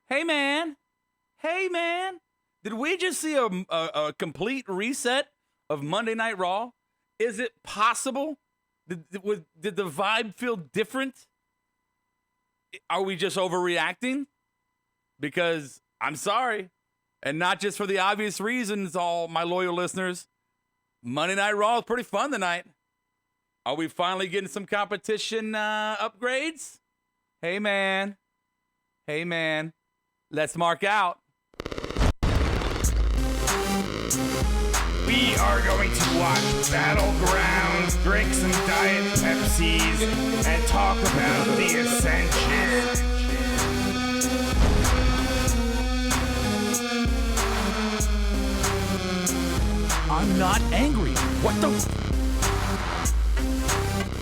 Hey, man. Did we just see a complete reset of Monday Night Raw? Is it possible? Did the vibe feel different? Are we just overreacting? Because I'm sorry, and not just for the obvious reasons, all my loyal listeners, Monday Night Raw is pretty fun tonight. Are we finally getting some competition upgrades? Hey, man. Let's mark out. We are going to watch Battlegrounds, drink some Diet Pepsis, and talk about the Ascension. I'm not angry. What the...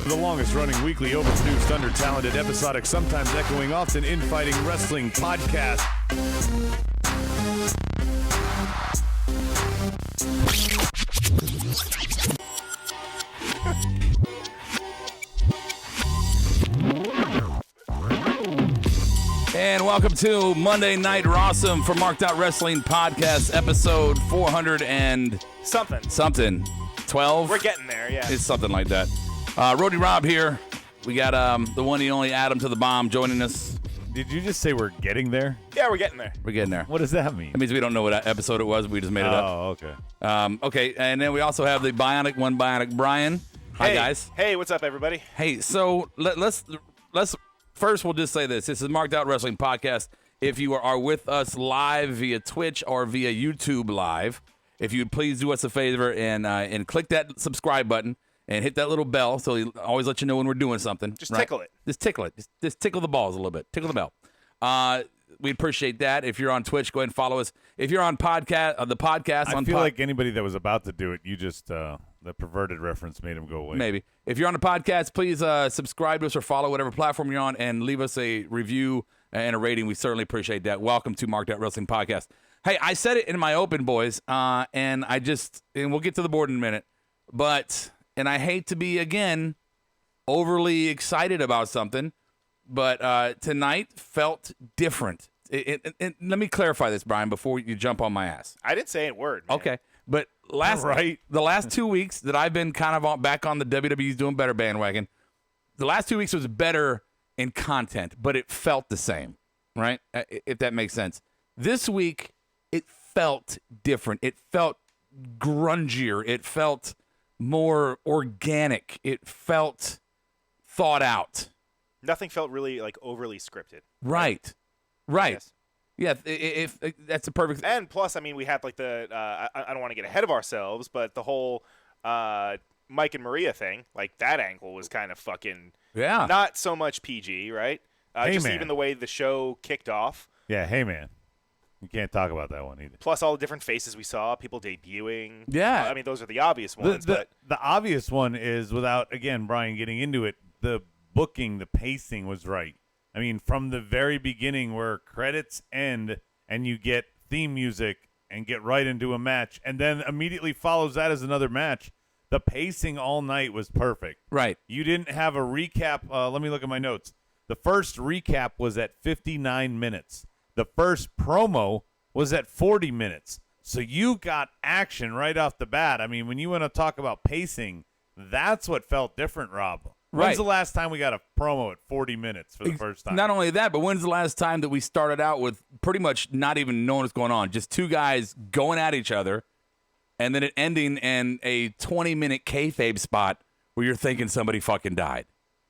The longest-running weekly overproduced, under-talented, episodic, sometimes echoing, often infighting wrestling podcast. And welcome to Monday Night Rawsome for Markedoutwrestling podcast, episode 400 and something. 12? We're getting there, yeah. It's something like that. Rody Rob here. We got the one and only Adam to the bomb joining us. Did you just say we're getting there? Yeah, we're getting there. We're getting there. What does that mean? It means we don't know what episode it was. We just made it up. Oh, okay. Okay, and then we also have the Bionic Brian. Hi, guys. Hey, what's up, everybody? Hey, so let's first we'll just say this. This is Marked Out Wrestling Podcast. If you are with us live via Twitch or via YouTube Live, if you'd please do us a favor and click that subscribe button and hit that little bell so he'll always let you know when we're doing something. Just tickle it. Just tickle it. Just tickle the balls a little bit. Tickle the bell. We appreciate that. If you're on Twitch, go ahead and follow us. If you're on the podcast, I feel like anybody that was about to do it, you just the perverted reference made him go away. Maybe. If you're on the podcast, please subscribe to us or follow whatever platform you're on and leave us a review and a rating. We certainly appreciate that. Welcome to Marked Out Wrestling Podcast. Hey, I said it in my open, boys, and we'll get to the board in a minute, and I hate to be, again, overly excited about something, but tonight felt different. Let me clarify this, Brian, before you jump on my ass. I didn't say a word, man. Okay, but the last 2 weeks that I've been kind of back on the WWE's Doing Better bandwagon, the last 2 weeks was better in content, but it felt the same, right? If that makes sense. This week, it felt different. It felt grungier. It felt more organic. It felt thought out. Nothing felt really overly scripted. Right. Yes. Yeah, if that's a perfect. And plus, I mean, we had I don't want to get ahead of ourselves, but the whole Mike and Maria thing, that angle was kind of fucking not so much PG, right? Even the way the show kicked off. Yeah, hey man. You can't talk about that one either. Plus all the different faces we saw, people debuting. Yeah. I mean, those are the obvious ones. The obvious one is, without, again, Brian getting into it, the booking, the pacing was right. I mean, from the very beginning where credits end and you get theme music and get right into a match and then immediately follows that as another match, the pacing all night was perfect. Right. You didn't have a recap. Let me look at my notes. The first recap was at 59 minutes. The first promo was at 40 minutes. So you got action right off the bat. I mean, when you want to talk about pacing, that's what felt different, Rob. Right. When's the last time we got a promo at 40 minutes for the first time? Not only that, but when's the last time that we started out with pretty much not even knowing what's going on? Just two guys going at each other, and then it ending in a 20-minute kayfabe spot where you're thinking somebody fucking died.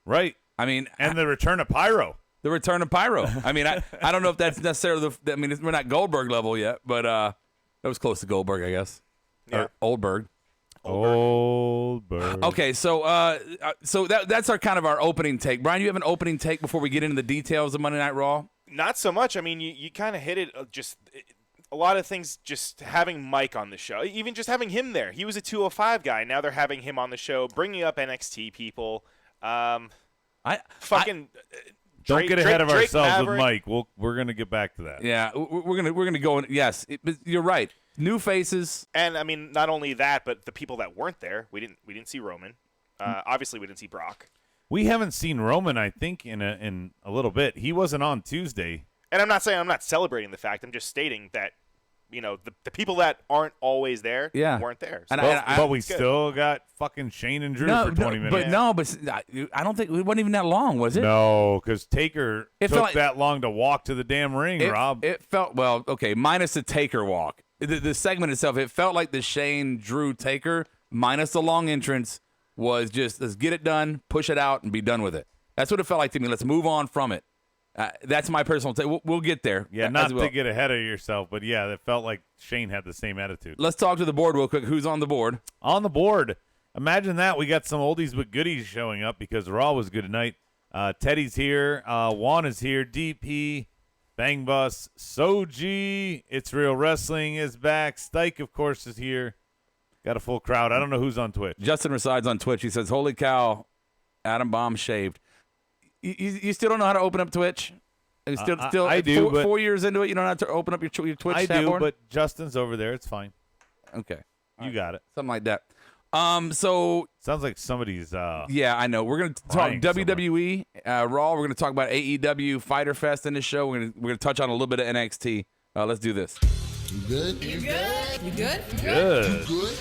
Right. I mean, and the return of Pyro. The return of Pyro. I mean, I don't know if that's necessarily we're not Goldberg level yet, but that was close to Goldberg, I guess. Yeah. Or Oldberg. Okay, so that's our kind of our opening take. Brian, you have an opening take before we get into the details of Monday Night Raw? Not so much. I mean, you kind of hit it. A lot of things. Just having Mike on the show, even just having him there. He was a 205 guy. Now they're having him on the show, bringing up NXT people. Don't get ahead of ourselves with Mike. We're gonna get back to that. Yeah, we're gonna go. Yes, you're right. New faces, and I mean, not only that, but the people that weren't there. We didn't see Roman. Obviously, we didn't see Brock. We haven't seen Roman, I think, in a little bit. He wasn't on Tuesday. And I'm not saying I'm not celebrating the fact. I'm just stating that, the people that aren't always there weren't there. So but we still got fucking Shane and Drew for 20 minutes. But I don't think it wasn't even that long, was it? No, because Taker took that long to walk to the damn ring, Rob. It felt, minus the Taker walk. The segment itself, it felt like the Shane, Drew, Taker, minus the long entrance, was just, let's get it done, push it out, and be done with it. That's what it felt like to me. Let's move on from it. That's my personal take. We'll get there. Yeah, not to get ahead of yourself, but yeah, it felt like Shane had the same attitude. Let's talk to the board real quick. Who's on the board? On the board. Imagine that. We got some oldies but goodies showing up because Raw was good tonight. Teddy's here. Juan is here. DP. Bang Bus. Soji. It's Real Wrestling is back. Stike, of course, is here. Got a full crowd. I don't know who's on Twitch. Justin resides on Twitch. He says, holy cow, Adam Bomb shaved. You still don't know how to open up Twitch? Still, I do. 4 years into it, you don't know how to open up your Twitch I chat do, board? but Justin's over there. It's fine. Okay. You got it. Something like that. So sounds like somebody's yeah, I know. We're gonna talk WWE, Raw. We're gonna talk about AEW Fyter Fest in this show. We're gonna touch on a little bit of NXT. Let's do this. You good? You good? You good? Good. You good?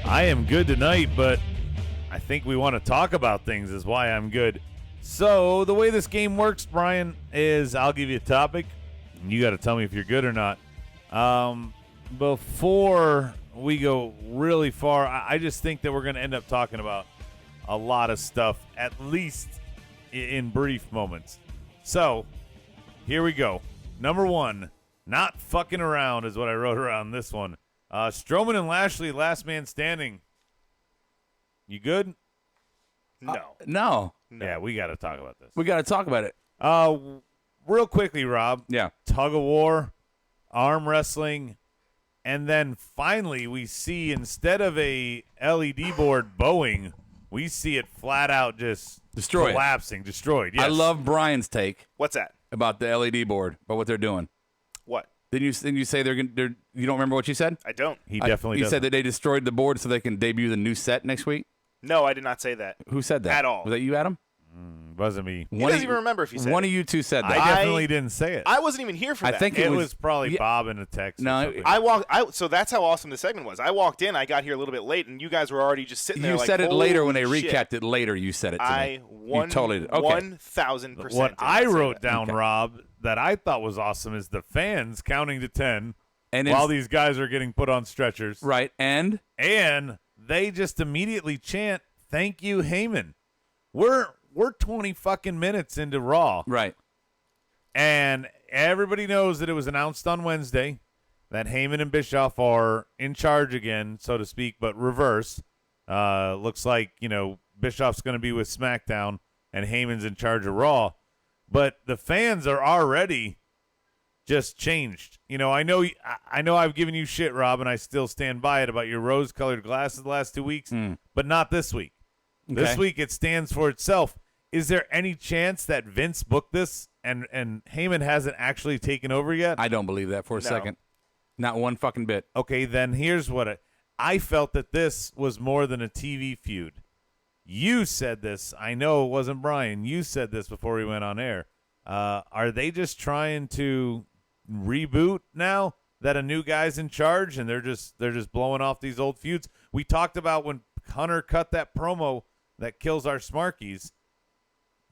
I am good tonight, but I think we want to talk about things is why I'm good. So the way this game works, Brian, is I'll give you a topic, and you got to tell me if you're good or not. Before we go really far, I just think that we're going to end up talking about a lot of stuff, at least in brief moments. So here we go. Number one, not fucking around is what I wrote around this one. Strowman and Lashley, last man standing. You good? No. No. Yeah, we got to talk about this. We got to talk about it. Real quickly, Rob. Yeah. Tug of war, arm wrestling, and then finally we see instead of a LED board bowing, we see it flat out just collapsing, destroyed. Yes. I love Brian's take. What's that? About the LED board, about what they're doing. What? Didn't you say they're you don't remember what you said? I don't. He definitely You doesn't. said that they destroyed the board so they can debut the new set next week? No, I did not say that. Who said that? At all. Was that you, Adam? Wasn't me. He doesn't even remember if he said One it. of you two said that. I definitely didn't say it. I wasn't even here for that. I think it was probably Bob in a text. No, so that's how awesome the segment was. I walked in, I got here a little bit late, and you guys were already just sitting there. You like, said it later when they "Holy shit." recapped it later. You said it to me. You totally did. Okay. 1,000%. What I wrote that. down, Okay. Rob, that I thought was awesome is the fans counting to 10 And while these guys are getting put on stretchers. Right, and they just immediately chant, "Thank you, Heyman." We're 20 fucking minutes into Raw. right. And everybody knows that it was announced on Wednesday that Heyman and Bischoff are in charge again, so to speak, but reverse. Looks like, Bischoff's going to be with SmackDown and Heyman's in charge of Raw. But the fans are already just changed. I know I've given you shit, Rob, and I still stand by it about your rose-colored glasses the last 2 weeks, but not this week. Okay. This week it stands for itself. Is there any chance that Vince booked this and Heyman hasn't actually taken over yet? I don't believe that for a second. Not one fucking bit. Okay, then here's what I felt that this was more than a TV feud. You said this. I know it wasn't Brian. You said this before we went on air. Are they just trying to reboot now that a new guy's in charge and they're just blowing off these old feuds? We talked about when Hunter cut that promo that kills our Smarkies,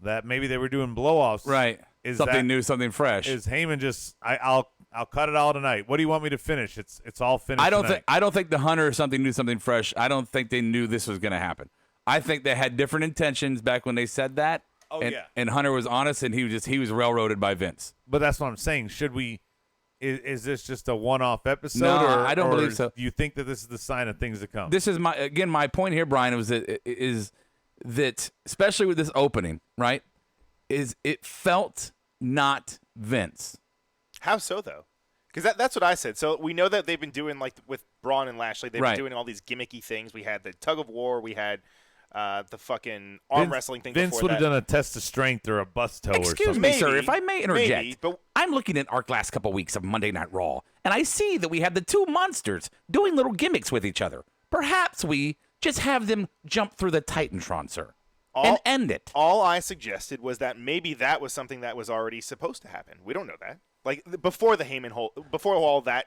that maybe they were doing blow-offs. Right. Something new, something fresh. Is Heyman just I'll cut it all tonight. What do you want me to finish? It's all finished. I don't tonight. think the Hunter something new, something fresh. I don't think they knew this was going to happen. I think they had different intentions back when they said that. Oh, yeah. And Hunter was honest, and he was railroaded by Vince. But that's what I'm saying. Should we? Is this just a one-off episode? No, or, I don't or believe so. Do you think that this is the sign of things to come? This is my point here, Brian. Is that especially with this opening, right? Is it felt not Vince? How so, though? Because that's what I said. So we know that they've been doing, like, with Braun and Lashley, they've been doing all these gimmicky things. We had the tug of war. We had the fucking arm wrestling thing Vince before would have that. done a test of strength or a bust toe or something. Excuse me, sir, if I may interject. Maybe, but I'm looking at our last couple weeks of Monday Night Raw, and I see that we have the two monsters doing little gimmicks with each other. Perhaps we just have them jump through the Titantron, sir. and end it. All I suggested was that maybe that was something that was already supposed to happen. We don't know that. Like before the Heyman before all that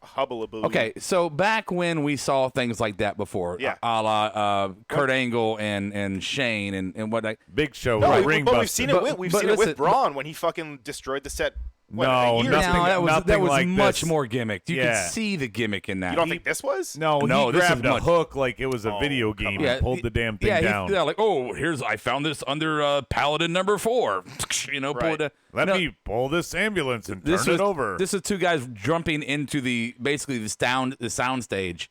hubbalaboo. Okay, so back when we saw things like that before, a la Kurt Angle and Shane and what Big Show, no, ring but buster. we've seen it with Braun when he fucking destroyed the set. No, years nothing. ago. that was like much this. more gimmicked. You could see the gimmick in that. You don't think this was? No, No, he this is grabbed a much- hook like it was a video game and pulled the damn thing down. Yeah, like, oh, I found this under Paladin number 4. Right. Let me pull this ambulance and turn it over. This is two guys jumping into basically the sound stage,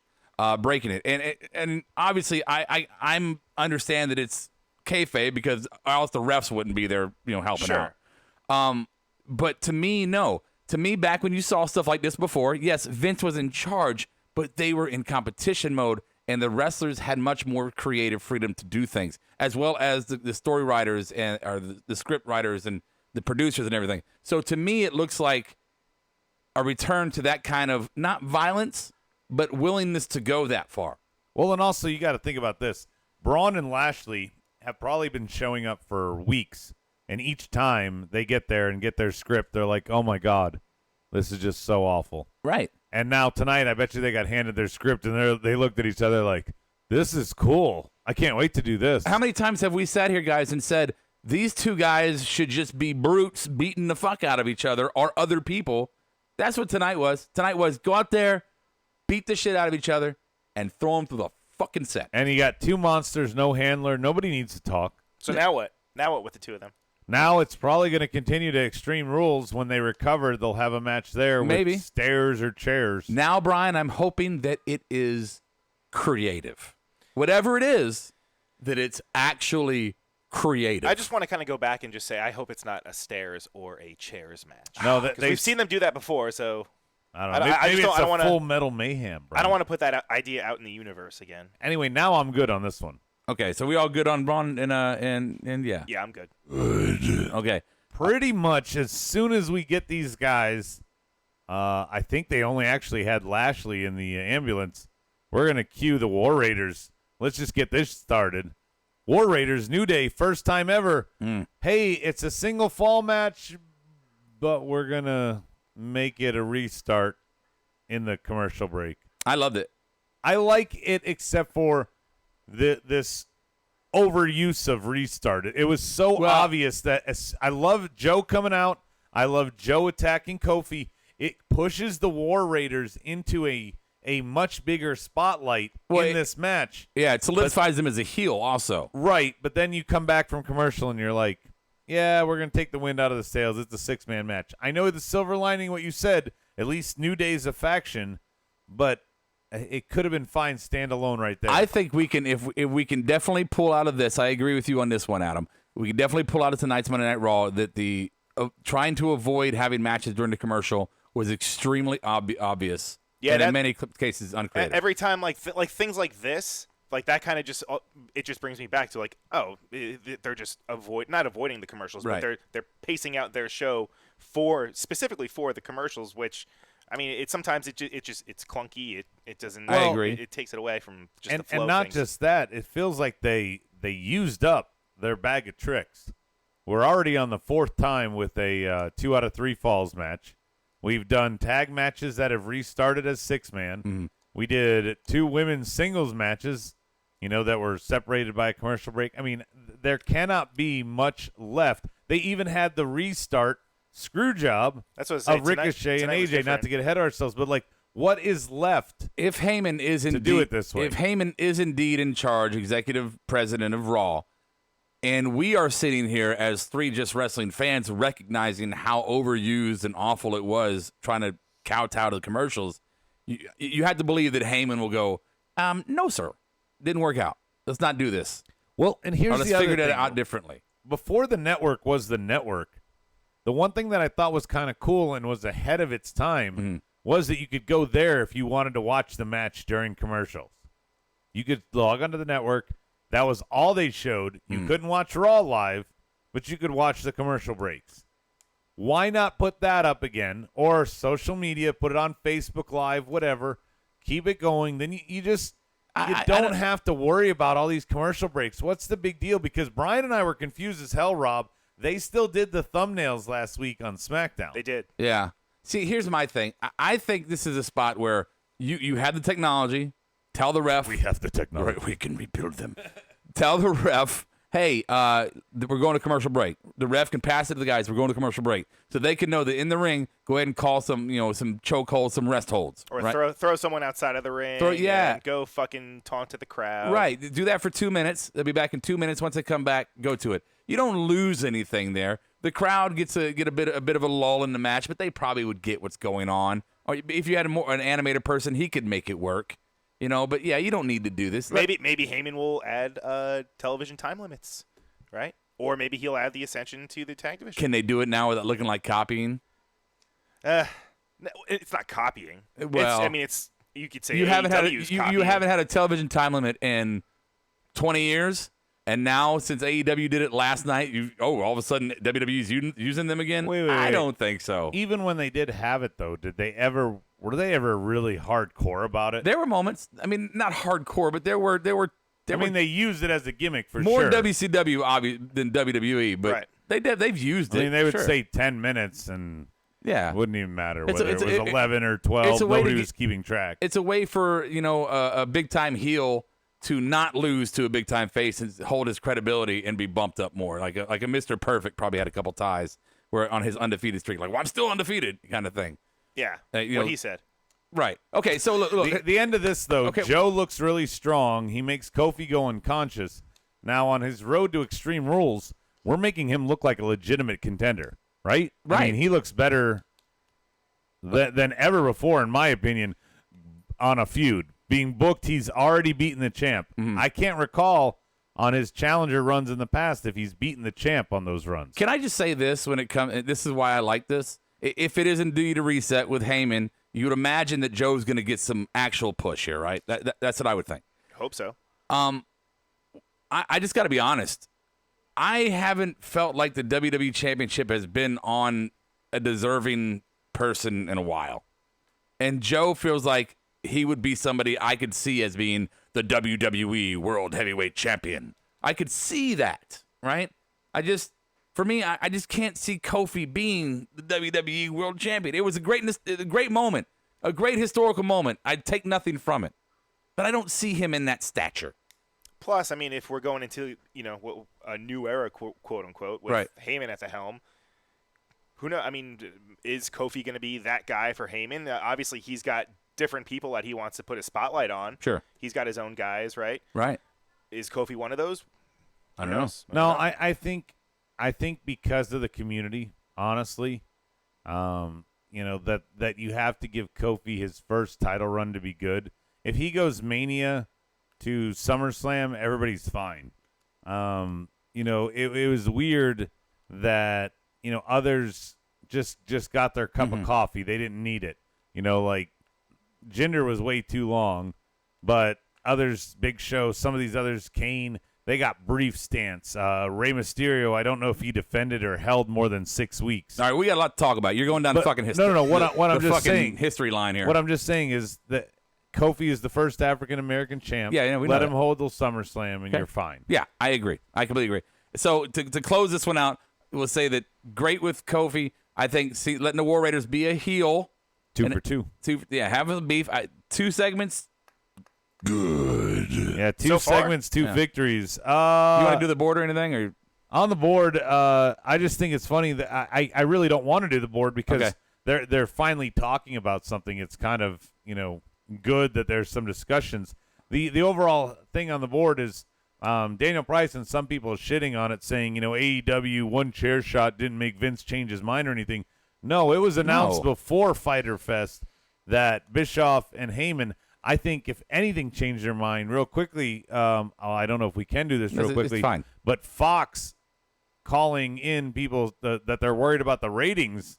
breaking it, and obviously I'm understand that it's kayfabe because else the refs wouldn't be there, helping out. But to me, no. To me, back when you saw stuff like this before, yes, Vince was in charge, but they were in competition mode, and the wrestlers had much more creative freedom to do things, as well as the story writers or the script writers and the producers and everything. So to me, it looks like a return to that kind of, not violence, but willingness to go that far. Well, and also you got to think about this. Braun and Lashley have probably been showing up for weeks. And each time they get there and get their script, they're like, oh, my God, this is just so awful. Right. And now tonight, I bet you they got handed their script, and they looked at each other like, this is cool. I can't wait to do this. How many times have we sat here, guys, and said, these two guys should just be brutes beating the fuck out of each other or other people? That's what tonight was. Tonight was go out there, beat the shit out of each other, and throw them through the fucking set. And you got two monsters, no handler. Nobody needs to talk. So now what? Now what with the two of them? Now it's probably going to continue to Extreme Rules. When they recover, they'll have a match there with stairs or chairs. Now, Brian, I'm hoping that it is creative. Whatever it is, that it's actually creative. I just want to kind of go back and just say I hope it's not a stairs or a chairs match. No, we've seen them do that before, so I don't know. Maybe it's a Full Metal Mayhem, bro. I don't want to put that idea out in the universe again. Anyway, now I'm good on this one. Okay, so we all good on Braun and yeah. Yeah, I'm good. Okay. Pretty much as soon as we get these guys, I think they only actually had Lashley in the ambulance. We're going to cue the War Raiders. Let's just get this started. War Raiders, New Day, first time ever. Hey, it's a single fall match, but we're going to make it a restart in the commercial break. I loved it. I like it except for this overuse of restart. It was so obvious that I love Joe coming out. I love Joe attacking Kofi. It pushes the War Raiders into a much bigger spotlight in this match. Yeah, it solidifies them as a heel also. Right, but then you come back from commercial and you're like, yeah, we're going to take the wind out of the sails. It's a six-man match. I know the silver lining, what you said, at least New Day's a faction, but it could have been fine standalone right there. I think we can, if we can definitely pull out of this. I agree with you on this one, Adam. We can definitely pull out of tonight's Monday Night Raw that the trying to avoid having matches during the commercial was extremely obvious. Yeah, and in many cases uncreative. Every time, like things like this, like that kind of just it just brings me back to like, oh, they're just not avoiding the commercials, right. but they're pacing out their show specifically for the commercials, which. I mean, it's clunky. It doesn't. I agree. It takes it away from just the flow. And not of things. just that. It feels like they used up their bag of tricks. We're already on the fourth time with a 2 out of 3 falls match. We've done tag matches that have restarted as 6-man. Mm-hmm. We did 2 women's singles matches, that were separated by a commercial break. I mean, there cannot be much left. They even had the restart screw job of Ricochet and AJ, not to get ahead of ourselves, but like, what is left? If Heyman is to do it this way, if Heyman is indeed in charge, executive president of Raw, and we are sitting here as 3 just wrestling fans recognizing how overused and awful it was trying to kowtow to the commercials, you have to believe that Heyman will go, no, sir, didn't work out. Let's not do this. Well, and here's let's the other figure thing, that out differently. Before the network was the network, the one thing that I thought was kind of cool and was ahead of its time was that you could go there if you wanted to watch the match during commercials. You could log onto the network. That was all they showed. You couldn't watch Raw live, but you could watch the commercial breaks. Why not put that up again? Or social media, put it on Facebook Live, whatever. Keep it going. Then you just, You don't have to worry about all these commercial breaks. What's the big deal? Because Brian and I were confused as hell, Rob. They still did the thumbnails last week on SmackDown. They did. Yeah. See, here's my thing. I think this is a spot where you have the technology. Tell the ref. We have the technology. We can rebuild them. Tell the ref, hey, we're going to commercial break. The ref can pass it to the guys. We're going to commercial break. So they can know that in the ring, go ahead and call some choke holds, some rest holds. Or right? throw someone outside of the ring. And go fucking taunt to the crowd. Right. Do that for 2 minutes. They'll be back in 2 minutes. Once they come back, go to it. You don't lose anything there. The crowd gets a bit of a lull in the match, but they probably would get what's going on. Or if you had an animated person, he could make it work. But yeah, you don't need to do this. Maybe Heyman will add television time limits, right? Or maybe he'll add the Ascension to the tag division. Can they do it now without looking like copying? No, it's not copying. Well, you could say you haven't had a television time limit in 20 years, and now since AEW did it last night, all of a sudden WWE's using them again. Wait. I don't think so. Even when they did have it, though, were they ever really hardcore about it? There were moments. I mean, not hardcore, but there were. They used it as a gimmick for more sure. WCW than WWE, but right. They've used it. I mean, they would sure. say 10 minutes, and it wouldn't even matter whether it was 11 or 12. Nobody was keeping track. It's a way for a big time heel to not lose to a big time face and hold his credibility and be bumped up more. Like a Mr. Perfect probably had a couple ties where on his undefeated streak, like, well, I'm still undefeated kind of thing. Yeah, he said. Right. Okay, so look. The end of this, though, okay. Joe looks really strong. He makes Kofi go unconscious. Now, on his road to Extreme Rules, we're making him look like a legitimate contender, right? Right. I mean, he looks better than ever before, in my opinion, on a feud. Being booked, he's already beaten the champ. Mm-hmm. I can't recall on his challenger runs in the past if he's beaten the champ on those runs. Can I just say this when it comes? This is why I like this. If it is indeed a reset with Heyman, you would imagine that Joe's going to get some actual push here, right? That's what I would think. Hope so. I just got to be honest. I haven't felt like the WWE Championship has been on a deserving person in a while. And Joe feels like he would be somebody I could see as being the WWE World Heavyweight Champion. I could see that, right? For me, I just can't see Kofi being the WWE World Champion. It was a great moment, a great historical moment. I'd take nothing from it. But I don't see him in that stature. Plus, I mean, if we're going into, a new era, quote unquote, with Heyman at the helm, who knows? I mean, is Kofi going to be that guy for Heyman? Obviously, he's got different people that he wants to put a spotlight on. Sure. He's got his own guys, right? Right. Is Kofi one of those? I don't know. No, I think because of the community, honestly, that you have to give Kofi his first title run to be good. If he goes Mania to SummerSlam, everybody's fine. It was weird that others just got their cup of coffee. They didn't need it. Like Jinder was way too long, but others, Big Show, some of these others, Kane, they got brief stance. Rey Mysterio, I don't know if he defended or held more than 6 weeks. All right, we got a lot to talk about. You're going down the fucking history. No. What I'm just saying, history line here. What I'm just saying is that Kofi is the first African American champ. Yeah, we let know him hold till SummerSlam, and you're fine. Yeah, I agree. I completely agree. So to close this one out, we'll say that great with Kofi. I think letting the War Raiders be a heel. 2 for 2. Having the beef. 2 segments. Good. Yeah, 2 segments, 2 victories. You want to do the board or anything? Or on the board, I just think it's funny that I really don't want to do the board because they're finally talking about something. It's kind of good that there's some discussions. The overall thing on the board is Daniel Price and some people are shitting on it, saying AEW one chair shot didn't make Vince change his mind or anything. No, it was announced before Fyter Fest that Bischoff and Heyman, I think, if anything, changed their mind real quickly. I don't know if we can do this real quickly. It's fine. But Fox calling in people that they're worried about the ratings,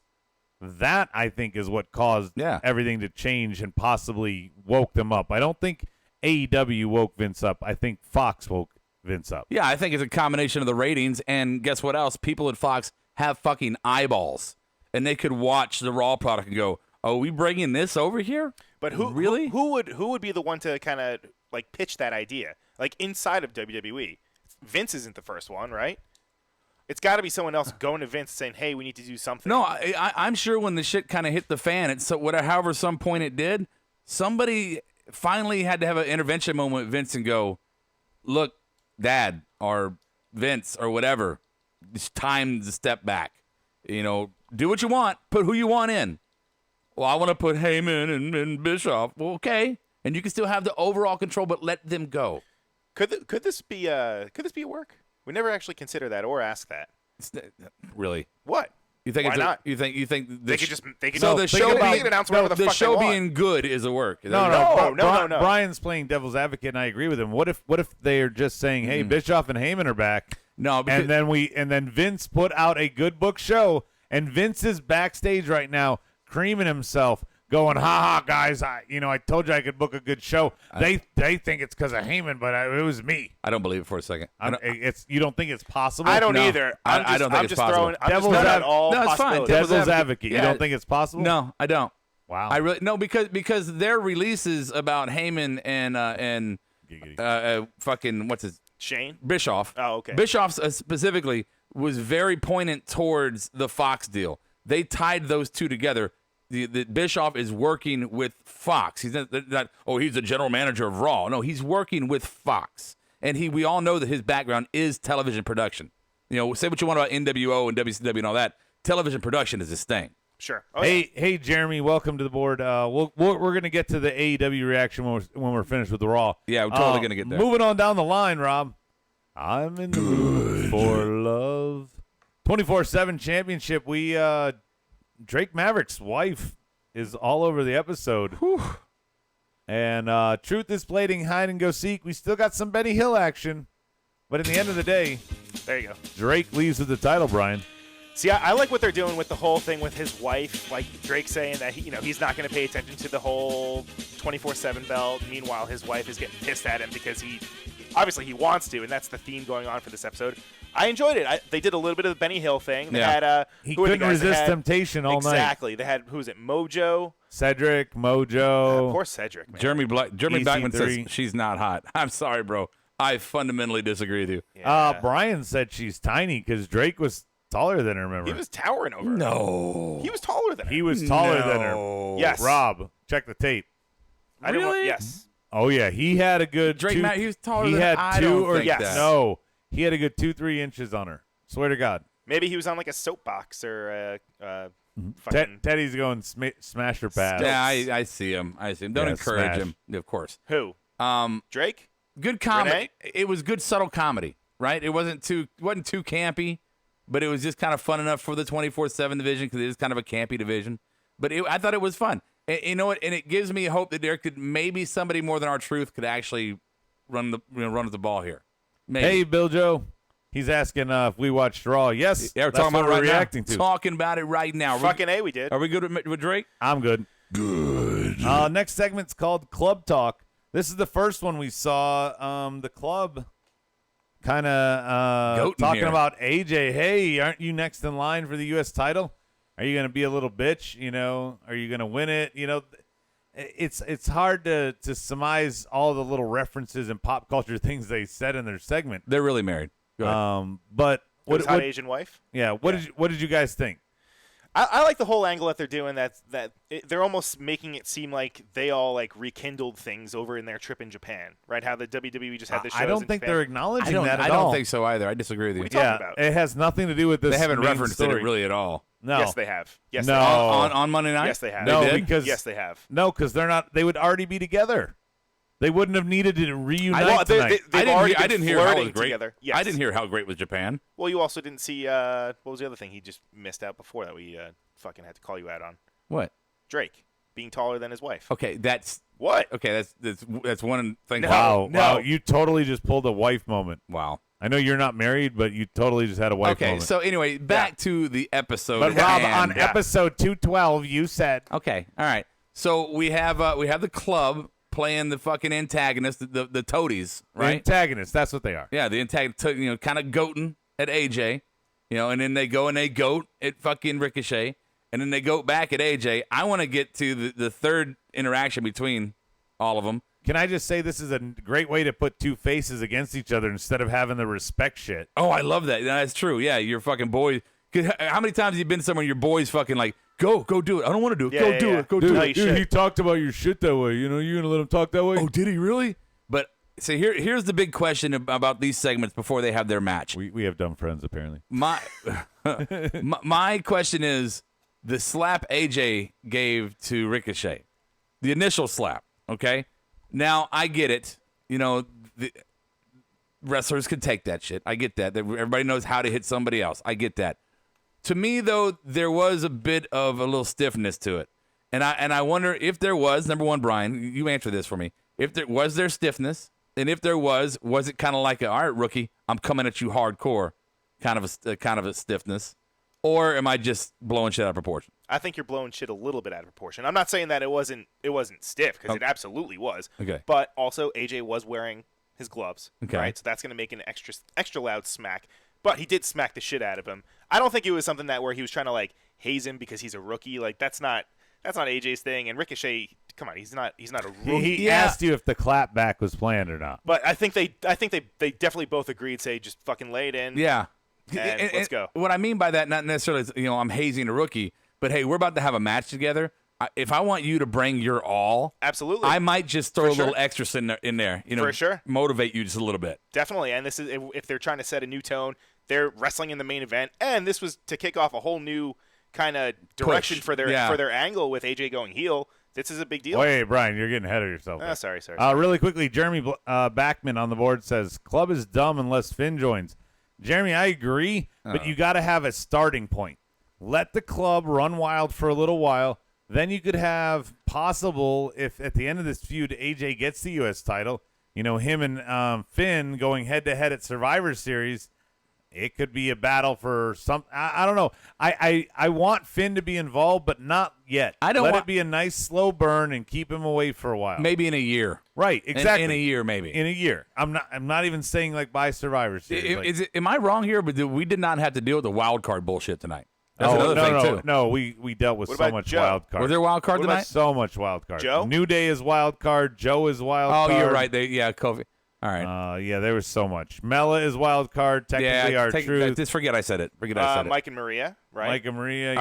that I think is what caused everything to change and possibly woke them up. I don't think AEW woke Vince up. I think Fox woke Vince up. Yeah, I think it's a combination of the ratings, and guess what else? People at Fox have fucking eyeballs, and they could watch the Raw product and go, "Oh, we bringing this over here?" But who really? Who would be the one to kind of like pitch that idea, like inside of WWE. Vince isn't the first one, right? It's got to be someone else going to Vince saying, "Hey, we need to do something." No, I'm sure when the shit kind of hit the fan, however some point it did, somebody finally had to have an intervention moment with Vince and go, "Look, Dad or Vince or whatever, it's time to step back. Do what you want, put who you want in." Well, I want to put Heyman and Bischoff. Well, okay, and you can still have the overall control, but let them go. Could this be a work? We never actually consider that or ask that. Really? What? You think Why it's not? You think They could the show being being good is a work. No. Brian's playing devil's advocate, and I agree with him. What if they are just saying, "Hey, Bischoff and Heyman are back"? No, because, and then Vince put out a good book show, and Vince is backstage right now, creaming himself, going, "Ha ha, guys! I told you I could book a good show. They think it's because of Heyman, but it was me." I don't believe it for a second. You don't think it's possible? I don't No, either. I don't think it's possible. Devil's fine. Devil's advocate. Yeah. You don't think it's possible? No, I don't. Wow. I really no because their releases about Heyman and fucking what's his Shane? Bischoff. Oh, okay. Bischoff specifically was very poignant towards the Fox deal. They tied those two together. The Bischoff is working with Fox. He's not he's the general manager of Raw. No, he's working with Fox. And we all know that his background is television production. Say what you want about NWO and WCW and all that. Television production is his thing. Sure. Hey, Jeremy, welcome to the board. We're going to get to the AEW reaction when we're finished with the Raw. Yeah, we're totally going to get there. Moving on down the line, Rob. I'm in the mood for love. 24/7 championship. Drake Maverick's wife is all over the episode. Whew. And truth is playing hide and go seek. We still got some Benny Hill action. But in the end of the day, there you go. Drake leaves with the title, Brian. See, I like what they're doing with the whole thing with his wife, like Drake saying that he's not going to pay attention to the whole 24/7 belt. Meanwhile, his wife is getting pissed at him because he wants to, and that's the theme going on for this episode. I enjoyed it. They did a little bit of the Benny Hill thing. They had he couldn't resist temptation all night. Exactly. They had Mojo, Cedric, Mojo. of course, Cedric. Man. Jeremy Blackman says she's not hot. I'm sorry, bro. I fundamentally disagree with you. Yeah. Brian said she's tiny because Drake was taller than her, remember? He was towering over her. No. He was taller than her. He was taller than her. Yes. Rob, check the tape. Really? Yes. Oh, yeah. He had a good Drake Matt, he was taller he than had I two don't or think yes. that. No. He had a good 2-3 inches on her. Swear to God. Maybe he was on like a soapbox or fucking. Teddy's going smash her pass. Yeah, I see him. Don't encourage smash. him, of course. Who? Drake? Good comedy. Renee? It was good subtle comedy, right? It wasn't too campy, but it was just kind of fun enough for the 24/7 division because it is kind of a campy division. But I thought it was fun. And you know what? And it gives me hope that there could maybe somebody more than R-Truth could actually run with the ball here. Maybe. Hey, Bill Joe. He's asking if we watched Raw. Yes. Yeah, we're that's talking what about it right reacting now. to. Talking about it right now. Fucking A, we did. Are we good with Drake? I'm good. Good. Next segment's called Club Talk. This is the first one we saw. The club kind of talking here. about AJ. Hey, aren't you next in line for the U.S. title? Are you going to be a little bitch? Are you going to win it? It's hard to surmise all the little references and pop culture things they said in their segment. They're really married. Go ahead. But What hot Asian wife? Yeah. What did you guys think? I like the whole angle that they're doing. They're almost making it seem like they all like rekindled things over in their trip in Japan, right? How the WWE just had the shows. I don't in think Japan. they're acknowledging that at I all. don't think so either. I disagree with you. What are you talking about? It has nothing to do with this. They haven't main referenced story. it really at all. No. Yes, they have. Yes, No. they have. On Monday night? Yes, they have. No, They did? because Yes, they have. No, because they're not. They would already be together. They wouldn't have needed to reunite Well, tonight. they've already been I didn't hear how it flirting was great. together. Yes. I didn't hear how great was Japan. Well, you also didn't see what was the other thing he just missed out before that we fucking had to call you out on? What? Drake being taller than his wife. Okay, that's What? okay. That's one thing. Wow, No. wow! You totally just pulled a wife moment. Wow. I know you're not married, but you totally just had a wife Okay, moment. so anyway, back to the episode. but at Rob, hand. on episode 212, you said Okay, all right. So we have the club playing the fucking antagonist, the toadies, the right? antagonists. That's what they are. Yeah, the antagonist, kind of goating at AJ, and then they go and they goat at fucking Ricochet, and then they goat back at AJ. I want to get to the third interaction between all of them. Can I just say this is a great way to put two faces against each other instead of having the respect shit? Oh, I love that. That's true. Yeah, your fucking boy. How many times have you been somewhere and your boy's fucking like, go do it. I don't want to do it. Go do it. Go do it. Dude, he talked about your shit that way. You gonna let him talk that way? Oh, did he really? But so here's the big question about these segments before they have their match. We have dumb friends apparently. My question is the slap AJ gave to Ricochet, the initial slap. Okay, now I get it. The wrestlers can take that shit. I get that. Everybody knows how to hit somebody else. I get that. To me, though, there was a bit of a little stiffness to it. And I wonder if there was, number one, Brian, you answer this for me. If there was stiffness, and if there was it kind of like all right, rookie, I'm coming at you hardcore, kind of a stiffness? Or am I just blowing shit out of proportion? I think you're blowing shit a little bit out of proportion. I'm not saying that it wasn't stiff, because it absolutely was. Okay. But also, AJ was wearing his gloves, okay, right? So that's going to make an extra loud smack. But he did smack the shit out of him. I don't think it was something where he was trying to like haze him because he's a rookie. Like that's not AJ's thing. And Ricochet, come on, he's not a rookie. He asked you if the clap back was planned or not. But I think they definitely both agreed. Say just fucking lay it in. Yeah. And let's go. What I mean by that, not necessarily I'm hazing a rookie, but hey, we're about to have a match together. If I want you to bring your all, absolutely, I might just throw a little extra in there. For sure, motivate you just a little bit. Definitely, and this is if they're trying to set a new tone. They're wrestling in the main event, and this was to kick off a whole new kind of direction for their angle with AJ going heel. This is a big deal. Wait, Brian, you're getting ahead of yourself. Sorry. Really quickly, Jeremy Backman on the board says, club is dumb unless Finn joins. Jeremy, I agree, but you got to have a starting point. Let the club run wild for a little while. Then you could have possible, if at the end of this feud AJ gets the U.S. title, him and Finn going head-to-head at Survivor Series, it could be a battle for some. I don't know. I want Finn to be involved, but not yet. Let it be a nice slow burn and keep him away for a while. Maybe in a year. Right. Exactly. In a year, maybe. In a year. I'm not even saying like by Survivor Series. Am I wrong here? But we did not have to deal with the wild card bullshit tonight. That's another thing too. No, we dealt with so much wild card. Was there wild card tonight? So much wild card. Joe? New Day is wild card. Joe is wild card. Oh, you're right. Kofi. All right. Yeah, there was so much. Mela is wild card. Technically, R-Truth. Just forget I said it. Mike and Maria, right? Mike and Maria.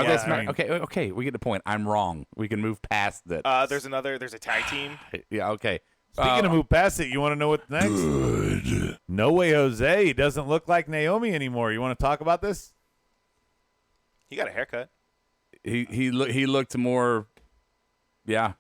Okay. We get the point. I'm wrong. We can move past that. There's a tag team. Yeah. Okay. Speaking of move past it, you want to know what's next? Good. No Way Jose doesn't look like Naomi anymore. You want to talk about this? He got a haircut. He looked more. Yeah,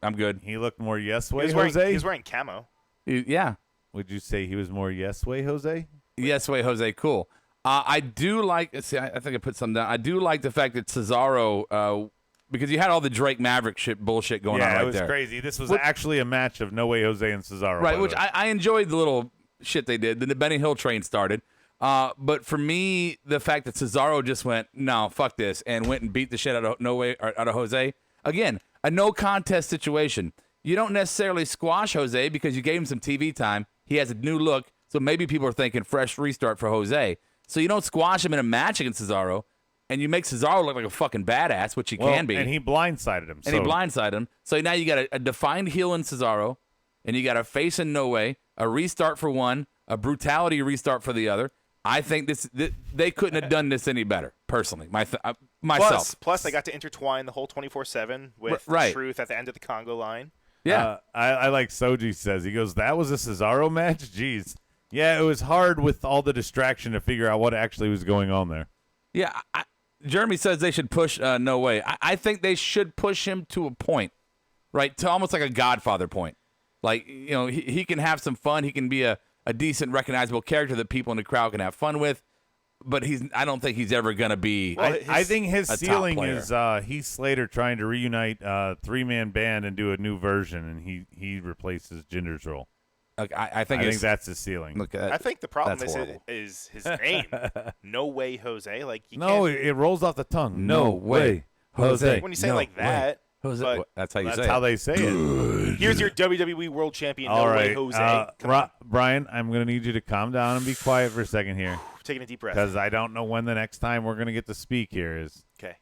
I'm good. He looked more Yes Way Jose. He was wearing camo. Yeah. Would you say he was more Yes Way Jose? Yes Way Jose. Cool. I do like. See, I think I put something down. I do like the fact that Cesaro, because you had all the Drake Maverick bullshit going on right there. Yeah, it was crazy. This was actually a match of No Way Jose and Cesaro. Right, which I enjoyed the little shit they did. Then the Benny Hill train started. But for me, the fact that Cesaro just went, no, fuck this, and went and beat the shit out of Jose. Again, a no contest situation. You don't necessarily squash Jose because you gave him some TV time. He has a new look, so maybe people are thinking fresh restart for Jose. So you don't squash him in a match against Cesaro, and you make Cesaro look like a fucking badass, which he can be. And he blindsided him. So now you got a defined heel in Cesaro, and you got a face in No Way, a restart for one, a brutality restart for the other. I think they couldn't have done this any better, personally, myself. Plus, they got to intertwine the whole 24/7 with Truth at the end of the Congo line. Yeah. I like Soji says. He goes, that was a Cesaro match? Jeez. Yeah, it was hard with all the distraction to figure out what actually was going on there. Yeah. Jeremy says they should push No Way. I think they should push him to a point, right, to almost like a Godfather point. Like, he can have some fun. He can be a decent, recognizable character that people in the crowd can have fun with. But I don't think he's ever going to be. Well, I think his ceiling is Heath Slater trying to reunite a three-man band and do a new version, and he replaces Jinder's role. I think that's his ceiling. Look, I think the problem is his name. No Way Jose. Like it rolls off the tongue. No way, Jose. When you say it like that, Jose. That's how you say it. That's how they say it. Here's your WWE World Champion. All right, Way Jose. Brian, I'm going to need you to calm down and be quiet for a second here. Taking a deep breath. Because I don't know when the next time we're going to get to speak here is. Okay.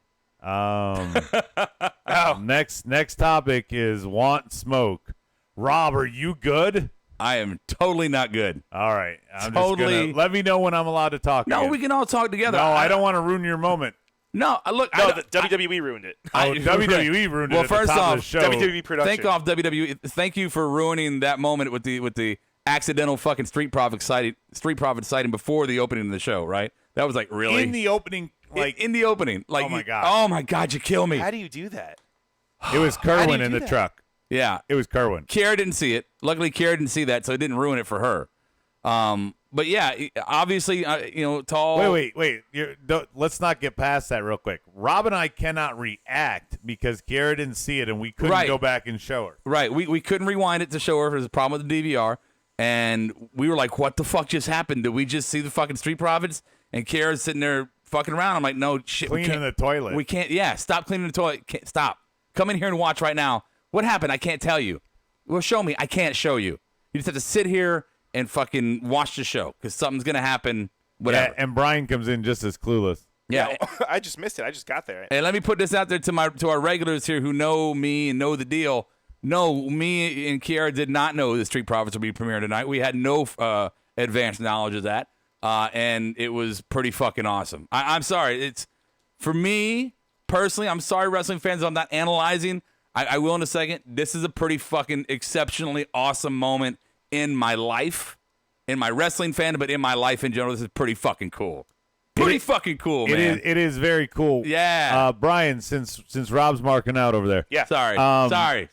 Next topic is Want Smoke. Rob, are you good? I am totally not good. All right. I'm Totally. just gonna, let me know when I'm allowed to talk No, again. we can all talk together. No, I don't want to ruin your moment. No, look. No, the WWE ruined it. WWE ruined it Well, at first the top off, of the show. WWE production. Thank off WWE. Thank you for ruining that moment with the accidental fucking Street Profits sighting before the opening of the show. Right? That was like really In the opening, in the opening. Like, Oh, my God. Oh my God! You kill me. How do you do that? it was How do Kerwin you in do the that? truck. Yeah. It was Kerwin. Kiara didn't see it. Luckily, Kiara didn't see that, so it didn't ruin it for her. But yeah, obviously, Tall. Wait. Let's not get past that real quick. Rob and I cannot react because Kiara didn't see it, and we couldn't Right. go back and show her. Right. We couldn't rewind it to show her. There was a problem with the DVR, and we were like, "What the fuck just happened? Did we just see the fucking Street Profits?" And Kiara's sitting there fucking around. I'm like, "No shit, we Cleaning can't- the toilet. We can't. Yeah, stop cleaning the toilet. Stop. Come in here and watch right now. What happened? I can't tell you. Well, show me. I can't show you. You just have to sit here and fucking watch the show because something's gonna happen. Whatever. Yeah, and Brian comes in just as clueless. Yeah. I just missed it. I just got there. And let me put this out there to our regulars here who know me and know the deal. No, me and Kiara did not know the Street Profits would be premiering tonight. We had no advanced knowledge of that, and it was pretty fucking awesome. I'm sorry. It's for me personally. I'm sorry, wrestling fans. I'm not analyzing. I will in a second. This is a pretty fucking exceptionally awesome moment in my life, in my wrestling fandom, but in my life in general. This is pretty fucking cool. Pretty fucking cool, man. It is very cool. Yeah. Brian, since Rob's marking out over there. Yeah. Sorry.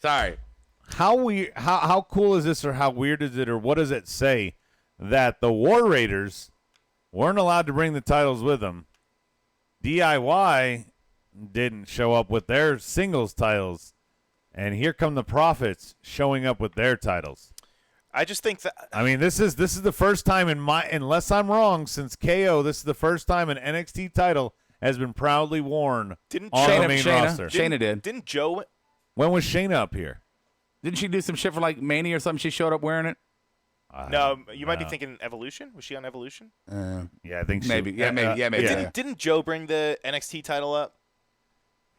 Sorry. How cool is this, or how weird is it, or what does it say that the War Raiders weren't allowed to bring the titles with them? DIY didn't show up with their singles titles, and here come the Profits showing up with their titles. I just think that I mean, this is the first time unless I'm wrong, since KO, this is the first time an NXT title has been proudly worn Didn't on Shayna- the main Shayna- roster. Shayna did. Didn't Joe? When was Shayna up here? Didn't she do some shit for like Mania or something? She showed up wearing it. No, you might be thinking Evolution. Was she on Evolution? Yeah, I think she, Maybe. Yeah, maybe. Yeah, maybe. Yeah. Didn't Joe bring the NXT title up?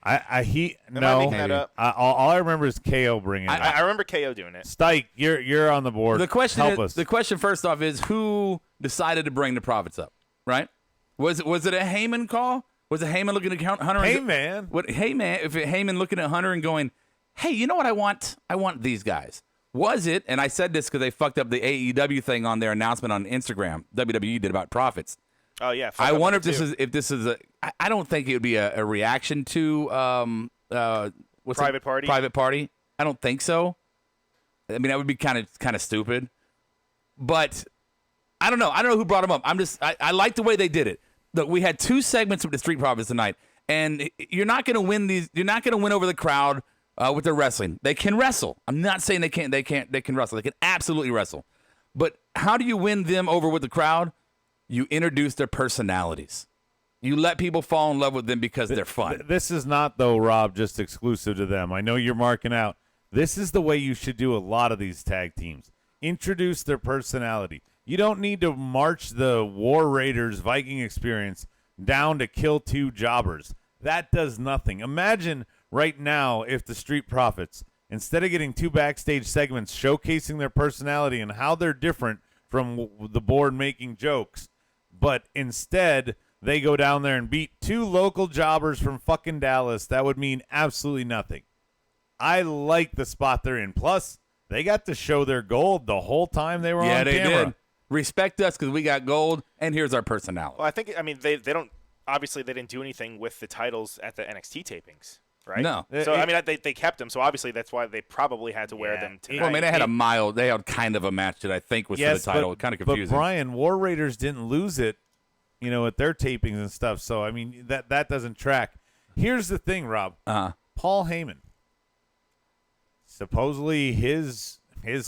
I I no. making that up? All I remember is KO bringing it. I remember KO doing it. Stike, you're on the board. The question Help is, us. the question first off is who decided to bring the Profits up, right? Was it a Heyman call? Was it Heyman looking at Hunter? Hey and man, What? Hey man, if Heyman looking at Hunter and going, "Hey, you know what I want? I want these guys." Was it? And I said this because they fucked up the AEW thing on their announcement on Instagram. WWE did about Profits. Oh yeah. I wonder if this this is a. I don't think it would be a reaction to what's Private it? Party? Private Party. I don't think so. I mean, that would be kind of stupid. But I don't know. I don't know who brought them up. I like the way they did it. Look, we had 2 segments with the Street Profits tonight, and you're not going to win these. You're not going to win over the crowd with their wrestling. They can wrestle. I'm not saying they can't. They can wrestle. They can absolutely wrestle. But how do you win them over with the crowd? You introduce their personalities. You let people fall in love with them because they're fun. This is not, though, Rob, just exclusive to them. I know you're marking out. This is the way you should do a lot of these tag teams. Introduce their personality. You don't need to march the War Raiders Viking experience down to kill 2 jobbers. That does nothing. Imagine right now if the Street Profits, instead of getting 2 backstage segments showcasing their personality and how they're different from the board making jokes, but instead they go down there and beat 2 local jobbers from fucking Dallas, that would mean absolutely nothing. I like the spot they're in. Plus, they got to show their gold the whole time they were on camera. Yeah, they did. Respect us because we got gold, and here's our personality. Well, I mean, they don't. Obviously, they didn't do anything with the titles at the NXT tapings, right? No. So, I mean, they kept them. So, obviously, that's why they probably had to wear them tonight. Well, I mean, they had kind of a match that I think was for the title. Kind of confusing. But Brian, War Raiders didn't lose it, at their tapings and stuff. So, I mean, that doesn't track. Here's the thing, Rob. Paul Heyman. Supposedly his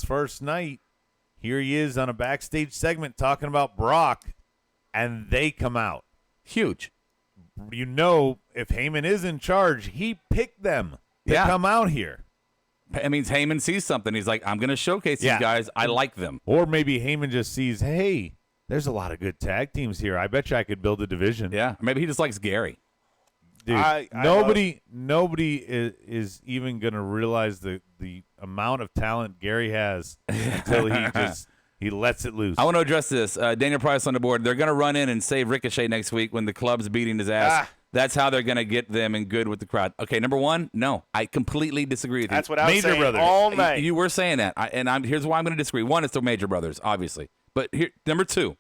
first night, here he is on a backstage segment talking about Brock, and they come out. Huge. If Heyman is in charge, he picked them to come out here. It means Heyman sees something. He's like, I'm going to showcase these guys. I like them. Or maybe Heyman just sees, hey, there's a lot of good tag teams here. I bet you I could build a division. Yeah. Maybe he just likes Gary. Dude, nobody is even gonna realize the amount of talent Gary has until he lets it loose. I want to address this. Daniel Price on the board. They're gonna run in and save Ricochet next week when the club's beating his ass. That's how they're gonna get them in good with the crowd. Okay, number one, no, I completely disagree with you. That's what I was Major saying Brothers. all night. You were saying that, here's why I'm gonna disagree. One, it's the Major Brothers, obviously, but here, number two,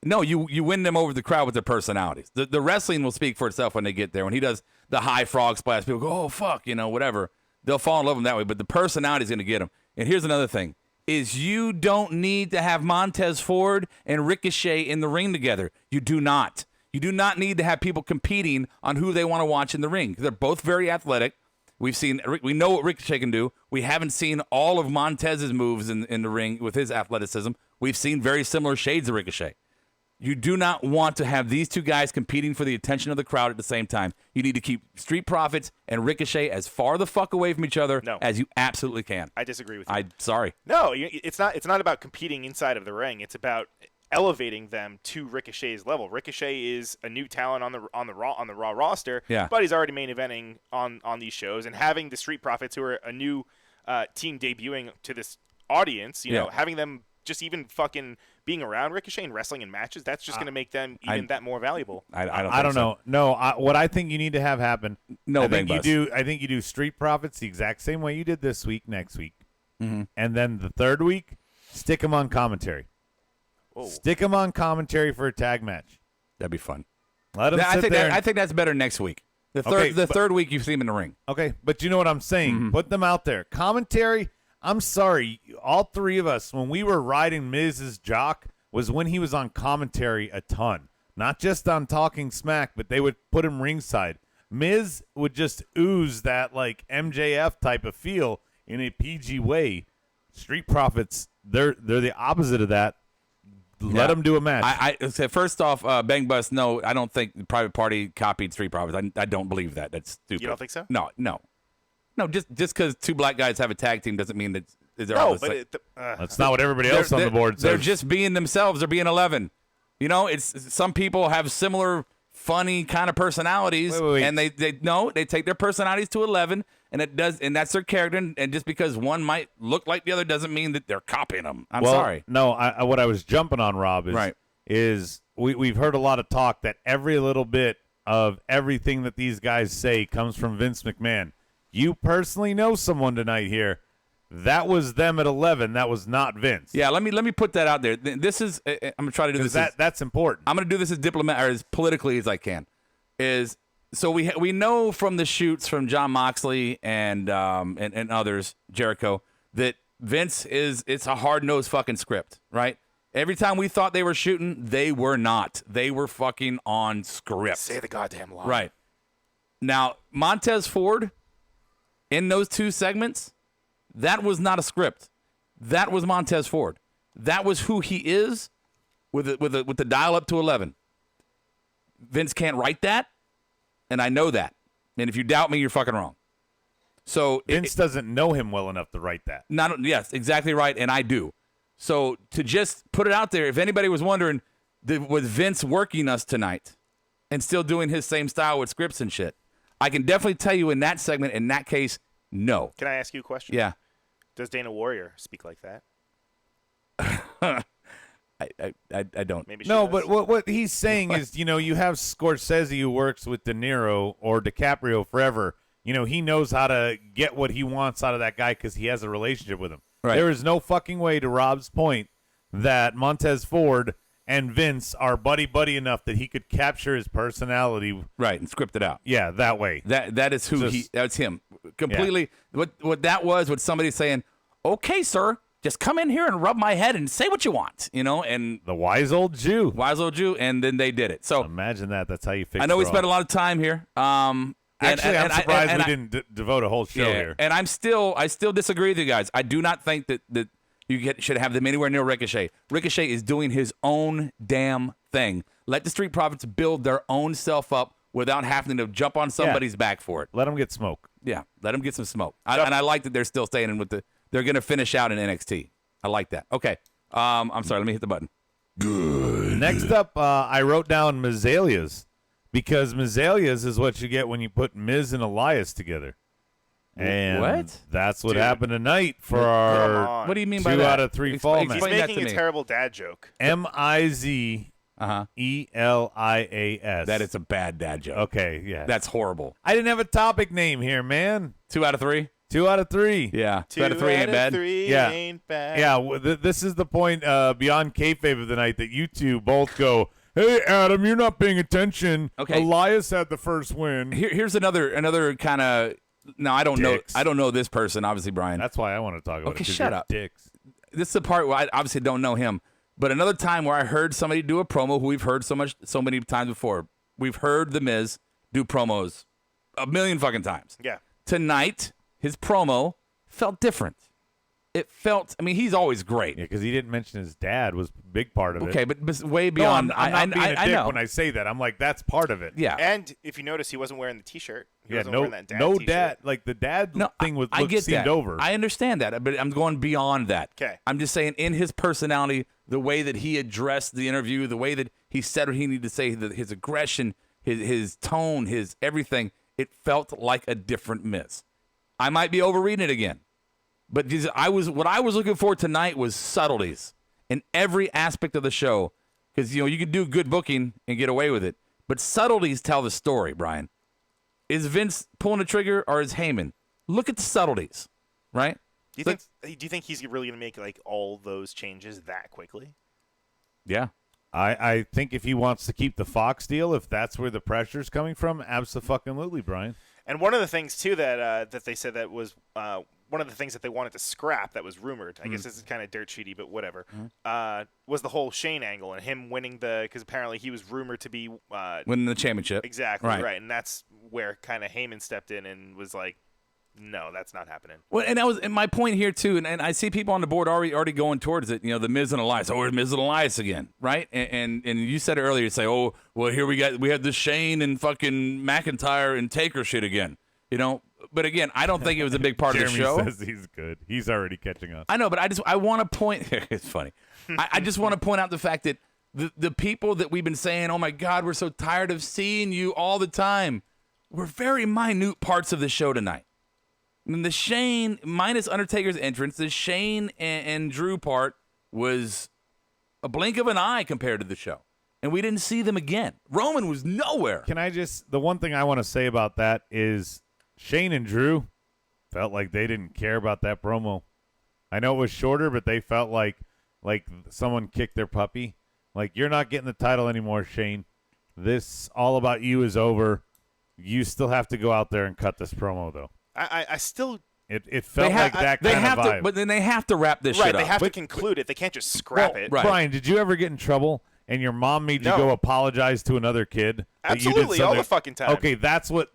no, you win them over the crowd with their personalities. The wrestling will speak for itself when they get there. When he does the high frog splash, people go, oh, fuck, whatever. They'll fall in love with him that way, but the personality is going to get them. And here's another thing, is you don't need to have Montez Ford and Ricochet in the ring together. You do not. You do not need to have people competing on who they want to watch in the ring. They're both very athletic. We know what Ricochet can do. We haven't seen all of Montez's moves in the ring with his athleticism. We've seen very similar shades of Ricochet. You do not want to have these two guys competing for the attention of the crowd at the same time. You need to keep Street Profits and Ricochet as far the fuck away from each other as you absolutely can. I disagree with you. I'm sorry. No, it's not about competing inside of the ring. It's about elevating them to Ricochet's level. Ricochet is a new talent on the Raw roster, but he's already main eventing on these shows, and having the Street Profits, who are a new team debuting to this audience, having them just even fucking being around Ricochet and wrestling in matches, that's just going to make them even that more valuable. I don't know. No, what I think you need to have happen. I think you do Street Profits the exact same way you did this week, next week, and then the third week, stick them on commentary. Whoa. Stick them on commentary for a tag match. That'd be fun. Let them sit there. I think that's better next week. The third week you see them in the ring. Okay, but you know what I'm saying. Put them out there. Commentary. I'm sorry, all three of us, when we were riding Miz's jock, was when he was on commentary a ton. Not just on Talking Smack, but they would put him ringside. Miz would just ooze that like MJF type of feel in a PG way. Street Profits, they're the opposite of that. Let them do a match. I say first off, Bang Bus. No, I don't think Private Party copied Street Profits. I don't believe that. That's stupid. You don't think so? No, just because two black guys have a tag team doesn't mean that they're all the same. That's not what everybody else on the board says. They're just being themselves. They're being 11. It's some people have similar funny kind of personalities, and they take their personalities to 11, and that's their character. And just because one might look like the other doesn't mean that they're copying them. I'm sorry. No, what I was jumping on, Rob, is we've heard a lot of talk that every little bit of everything that these guys say comes from Vince McMahon. You personally know someone tonight here. That was them at 11. That was not Vince. Yeah, let me put that out there. This is I'm gonna try to do this. That's important. I'm gonna do this as diplomatic or as politically as I can. So we know from the shoots from John Moxley and others, Jericho, that Vince it's a hard-nosed fucking script, right? Every time we thought they were shooting, they were not. They were fucking on script. Say the goddamn line. Right. Now, Montez Ford, in those two segments, that was not a script. That was Montez Ford. That was who he is with the dial up to 11. Vince can't write that, and I know that. And if you doubt me, you're fucking wrong. So Vince doesn't know him well enough to write that. Yes, exactly right, and I do. So to just put it out there, if anybody was wondering, was Vince working us tonight and still doing his same style with scripts and shit? I can definitely tell you in that segment, in that case, no. Can I ask you a question? Yeah. Does Dana Warrior speak like that? I don't. Maybe no, but what he's saying is, you have Scorsese who works with De Niro or DiCaprio forever. He knows how to get what he wants out of that guy because he has a relationship with him. Right. There is no fucking way, to Rob's point, that Montez Ford and Vince are buddy enough that he could capture his personality, right, and script it out. Yeah, that way. That is who that's him completely. Yeah. What that was somebody saying, "Okay, sir, just come in here and rub my head and say what you want," and the wise old Jew, and then they did it. So imagine that. That's how you fix. I know we spent a lot of time here. Actually, I'm surprised we didn't devote a whole show here. And I still disagree with you guys. I do not think that you should have them anywhere near Ricochet. Ricochet is doing his own damn thing. Let the Street Profits build their own self up without having to jump on somebody's back for it. Let them get smoke. Yeah, let them get some smoke. And I like that they're still staying in with they're going to finish out in NXT. I like that. Okay. I'm sorry. Let me hit the button. Good. Next up, I wrote down Mazalia's. Because Mazalias is what you get when you put Miz and Elias together. And what? That's what Dude. happened tonight for Come our on. What do you mean 2 by that? out of 3 fall Explain match. He's that to making a me. terrible dad joke. Mizealias. That is a bad dad joke. Okay, yeah. That's horrible. I didn't have a topic name here, man. 2 out of 3? 2 out of 3. Yeah. 2 out of 3 ain't bad. 3 Yeah. ain't bad. Yeah, this is the point beyond kayfabe of the night that you two both go, hey, Adam, you're not paying attention. Okay. Elias had the first win. Here's another kind of. Now I don't Dicks. know. I don't know this person, obviously, Brian. That's why I want to talk about Okay, it. 'Cause shut you're up. Dicks. This is the part where I obviously don't know him. But another time where I heard somebody do a promo who we've heard so many times before. We've heard The Miz do promos a million fucking times. Yeah. Tonight, his promo felt different. It felt. I mean, he's always great. Yeah, because he didn't mention his dad was a big part of it. Okay, but way No, beyond. I'm not being a I dick know. when I say that. I'm like, that's part of it. Yeah. And if you notice, he wasn't wearing the T-shirt. He Yeah, wasn't no, wearing that dad no T-shirt. dad. Like the dad No, thing was I get seemed that. over. I understand that, but I'm going beyond that. 'Kay. I'm just saying, in his personality, the way that he addressed the interview, the way that he said what he needed to say, his aggression, his tone, his everything, it felt like a different Miz. I might be overreading it again, but what I was looking for tonight was subtleties in every aspect of the show, because you can do good booking and get away with it, but subtleties tell the story. Brian, is Vince pulling the trigger or is Heyman? Look at the subtleties, right? Do you think he's really going to make like all those changes that quickly? Yeah. I think if he wants to keep the Fox deal, if that's where the pressure's coming from, abso-fucking-lutely, Brian. And one of the things too that they said that was one of the things that they wanted to scrap that was rumored. I guess this is kind of dirt sheety, but whatever. Was the whole Shane angle and him winning because apparently he was rumored to be Winning the championship. exactly Right. and that's where kind of Heyman stepped in and was like, no, that's not happening. Well, and that was my point here too, and I see people on the board already going towards it. The Miz and Elias. Oh, it's Miz and Elias again, right? And you said it earlier. You say, oh, well, here we had the Shane and fucking McIntyre and Taker shit again. But again, I don't think it was a big part of the Jeremy show. says he's good. He's already catching us. I know, but I want to point. It's funny. I just want to point out the fact that the people that we've been saying, oh my God, we're so tired of seeing you all the time, were very minute parts of the show tonight. And the Shane, minus Undertaker's entrance, the Shane and Drew part was a blink of an eye compared to the show. And we didn't see them again. Roman was nowhere. The one thing I want to say about that is Shane and Drew felt like they didn't care about that promo. I know it was shorter, but they felt like someone kicked their puppy. Like, you're not getting the title anymore, Shane. This All About You is over. You still have to go out there and cut this promo, though. I still It felt like that they kind have of to, vibe. but then they have to wrap this right. shit They up. have to conclude it. They can't just scrap it. right. Brian, did you ever get in trouble and your mom made you No. go apologize to another kid? that you did Absolutely, all something- the fucking time. Okay, that's what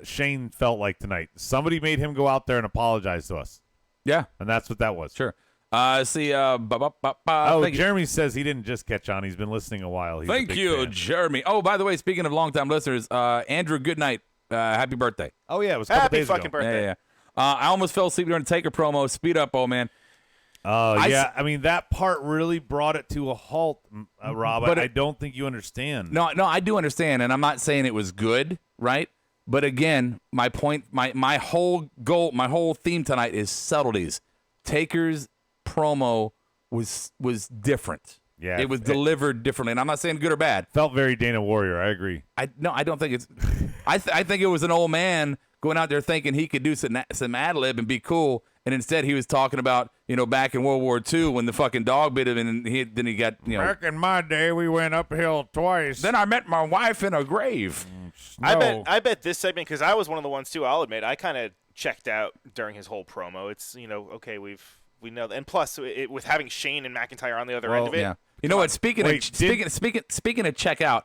Shane felt like tonight. Somebody made him go out there and apologize to us, Yeah, and that's what that was. sure. Oh, Thank you. Jeremy says he didn't just catch on. He's been listening a while. He's a Thank big you, fan. Jeremy. Oh, by the way, speaking of longtime listeners, Andrew, good night. Happy birthday. Oh, yeah, it was a couple Happy days fucking ago. birthday. Yeah. I almost fell asleep during the Taker promo. Speed up, old man. Oh, yeah. I mean, that part really brought it to a halt, Rob. But I don't think you understand. No, I do understand, and I'm not saying it was good, right? But again, my point, my whole goal, my whole theme tonight is subtleties. Taker's promo was different. Yeah, it was delivered differently, and I'm not saying good or bad. Felt very Dana Warrior. I agree. I don't think it's. I think it was an old man going out there thinking he could do some ad lib and be cool, and instead he was talking about back in World War II when the fucking dog bit him, and he got Back in my day, we went uphill twice. Then I met my wife in a grave. I bet this segment, because I was one of the ones too. I'll admit I kind of checked out during his whole promo. It's okay, we know, and plus with having Shane and McIntyre on the other end of it. Yeah. You know what? Speaking of checkout,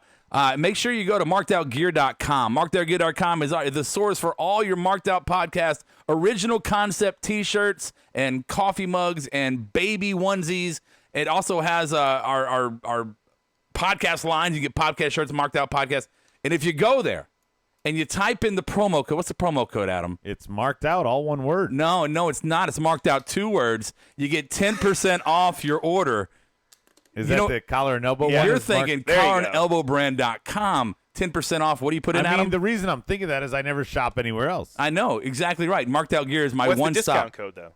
make sure you go to markedoutgear.com. Markedoutgear.com is the source for all your Marked Out Podcast original concept T-shirts and coffee mugs and baby onesies. It also has our podcast lines. You get podcast shirts, Marked Out Podcast. And if you go there and you type in the promo code, what's the promo code, Adam? It's marked out, all one word. No, it's not. It's marked out 2 words. You get 10% off your order. Is that the collar and elbow one? You're is marked- thinking There you go. collarandelbowbrand.com. 10% off. What do you put in, I mean, Adam? the reason I'm thinking that is I never shop anywhere else. I know, exactly right. Marked Out Gear is my What's one the discount stop. code, though?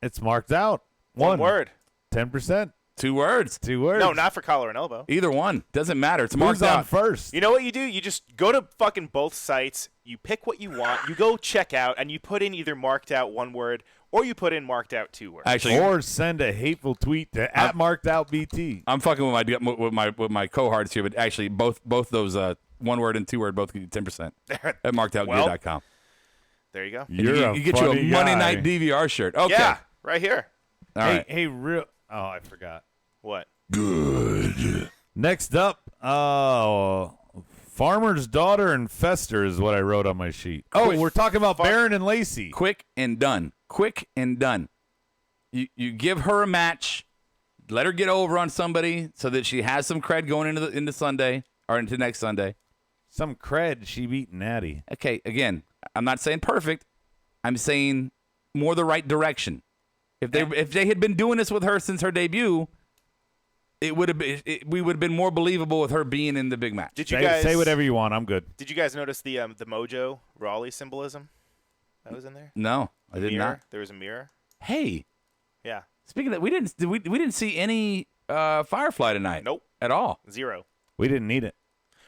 It's marked out. One word. 10%. 2 words. 2 words. No, not for collar and elbow. Either one. Doesn't matter. It's Who's marked on out. first? You know what you do? You just go to fucking both sites. You pick what you want. You go check out, and you put in either marked out 1 word or you put in marked out 2 words. Actually, Or send a hateful tweet to @markedoutbt. I'm fucking with my cohorts here, but actually both those 1 word and 2 word both get you 10% at markedoutgear.com. There you go. You get you a Monday Night DVR shirt. Okay. Yeah, right here. All right. Hey, real. Oh, I forgot. What? Good. Next up, Farmer's Daughter and Fester is what I wrote on my sheet. Oh, we're talking about Baron and Lacey. Quick and done. Quick and done. You give her a match, let her get over on somebody so that she has some cred going into Sunday or into next Sunday. Some cred. She beat Natty. Okay, again, I'm not saying perfect. I'm saying more the right direction. If they had been doing this with her since her debut, we would have been more believable with her being in the big match. Did you guys say whatever you want? I'm good. Did you guys notice the Mojo Rawley symbolism that was in there? No, I did not. There was a mirror. Hey, yeah. Speaking of that, we didn't see any Firefly tonight. Nope, at all. 0. We didn't need it.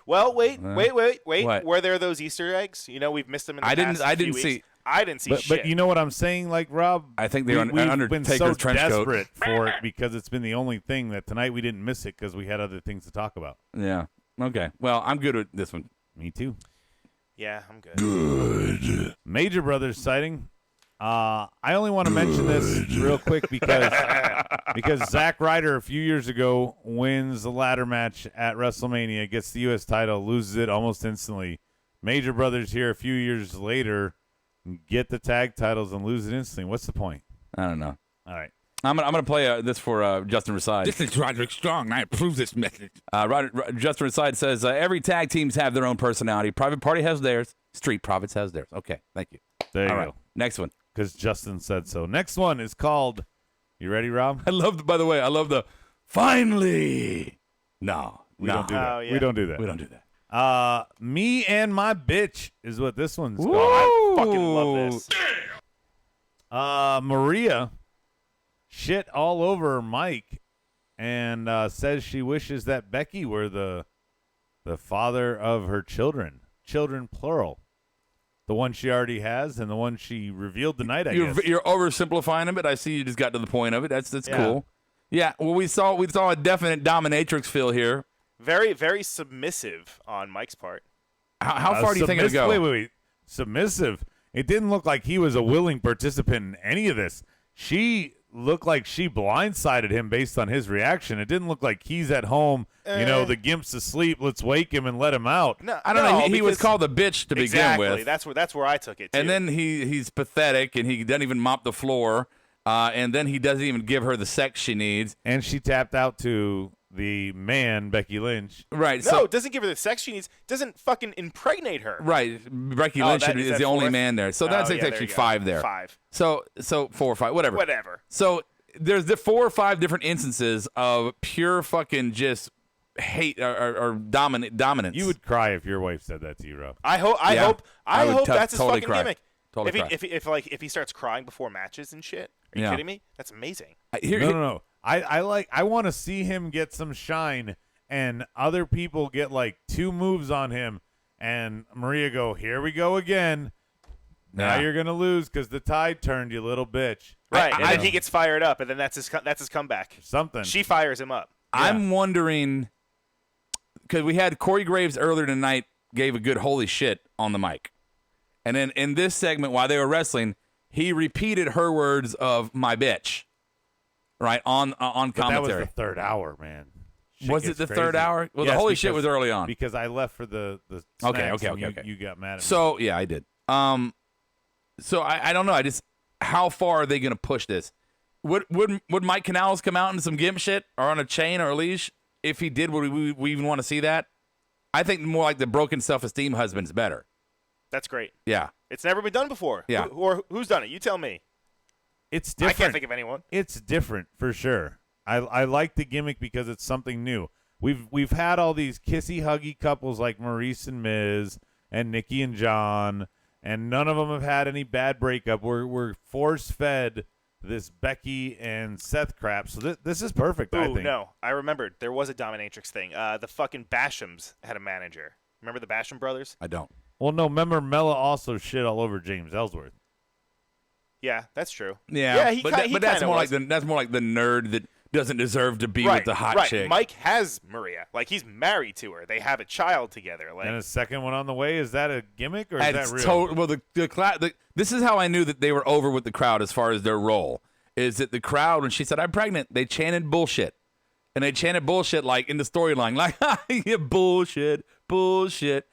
Well, wait. What? Were there those Easter eggs? You know, we've missed them in the past I few didn't weeks. see. I didn't see shit. But you know what I'm saying, like Rob? I think they're we've Undertaker's been so trench coat. desperate for it because it's been the only thing that tonight we didn't miss it because we had other things to talk about. Yeah. Okay. Well, I'm good with this one. Me too. Yeah, I'm good. Good. Major Brothers sighting. I only want to mention this real quick because Zack Ryder a few years ago wins the ladder match at WrestleMania, gets the U.S. title, loses it almost instantly. Major Brothers here a few years later get the tag titles and lose it instantly. What's the point? I don't know. All right. I'm gonna play this for Justin Reside. This is Roderick Strong, and I approve this message. Justin Reside says every tag teams have their own personality. Private Party has theirs. Street Profits has theirs. Okay, thank you. There you All go. right. Next one. Because Justin said so. Next one is called. You ready, Rob? I love the finally. No, we don't do that. Oh, yeah. We don't do that. We don't do that. Me and My Bitch is what this one's Woo! called. I fucking love this. Maria shit all over Mike and says she wishes that Becky were the father of her children plural, the one she already has and the one she revealed tonight. You're oversimplifying a bit. I see you just got to the point of it. That's cool. Yeah. Well, we saw a definite dominatrix feel here. Very, very submissive on Mike's part. How far do you think it'll go? Wait. Submissive. It didn't look like he was a willing participant in any of this. She looked like she blindsided him based on his reaction. It didn't look like he's at home, the gimp's asleep, let's wake him and let him out. No, I don't know. He was called a bitch to begin with. Exactly. That's where I took it, too. And then he's pathetic, and he doesn't even mop the floor, and then he doesn't even give her the sex she needs. And she tapped out to the man, Becky Lynch. Right. No, doesn't give her the sex she needs. Doesn't fucking impregnate her. Right. Becky Lynch is the only man there. So that's actually 5 there. 5. So 4 or 5, whatever. Whatever. So there's the 4 or 5 different instances of pure fucking just hate or dominance. You would cry if your wife said that to you, Rob. I hope that's his totally fucking cry. gimmick. Totally cry. If he starts crying before matches and shit, are you kidding me? That's amazing. No. I want to see him get some shine and other people get like 2 moves on him and Maria go, here we go again. Now you're going to lose because the tide turned, you little bitch. Right, and then he gets fired up, and then that's his comeback. Something. She fires him up. Yeah. I'm wondering, because we had Corey Graves earlier tonight gave a good holy shit on the mic. And then in this segment, while they were wrestling, he repeated her words of "my bitch," right on commentary. That was the 3rd hour, man. Was it the 3rd hour? Well, the holy shit was early on. Because I left for the Okay. You got mad at me. So yeah, I did. So I don't know. How far are they going to push this? Would Mike Canales come out in some gimp shit or on a chain or a leash? If he did, would we even want to see that? I think more like the broken self-esteem husband's better. That's great. Yeah. It's never been done before. Yeah. Who's done it? You tell me. It's different. I can't think of anyone. It's different for sure. I like the gimmick because it's something new. we've had all these kissy huggy couples like Maurice and Miz and Nikki and John, and none of them have had any bad breakup. We're force fed this Becky and Seth crap, so this is perfect. I think. No, I remembered there was a dominatrix thing. The fucking Bashams had a manager. Remember the Basham brothers? I don't. Well, no, remember Mella also shit all over James Ellsworth. Yeah, that's true. Yeah, but that's more like the nerd that doesn't deserve to be with the hot chick. Mike has Maria. Like, he's married to her. They have a child together. Like, And a second one on the way. Is that a gimmick or is that real? Well, this is how I knew that they were over with the crowd as far as their role. Is that the crowd, when she said, "I'm pregnant," they chanted bullshit. And they chanted bullshit like in the storyline, like, yeah, bullshit.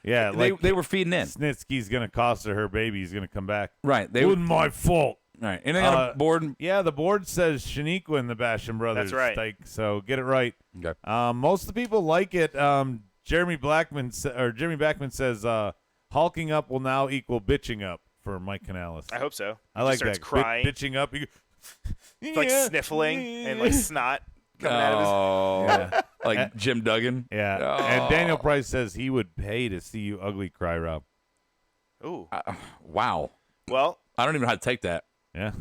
Yeah, they were feeding in. Snitsky's going to cost her baby. He's going to come back. Right. It wasn't my fault. Right. And they got a board. Yeah, the board says Shaniqua and the Basham brothers. That's right. So get it right. Okay. Most of the people like it. Jeremy Blackman says hulking up will now equal bitching up for Mike Canales. I hope so. I like starts that. Crying. Bitching up. It's like sniffling and like snot coming out of his. Yeah. Like Jim Duggan. Yeah. Oh. And Daniel Price says he would pay to see you ugly cry, Rob. Ooh. Wow. Well, I don't even know how to take that. Yeah.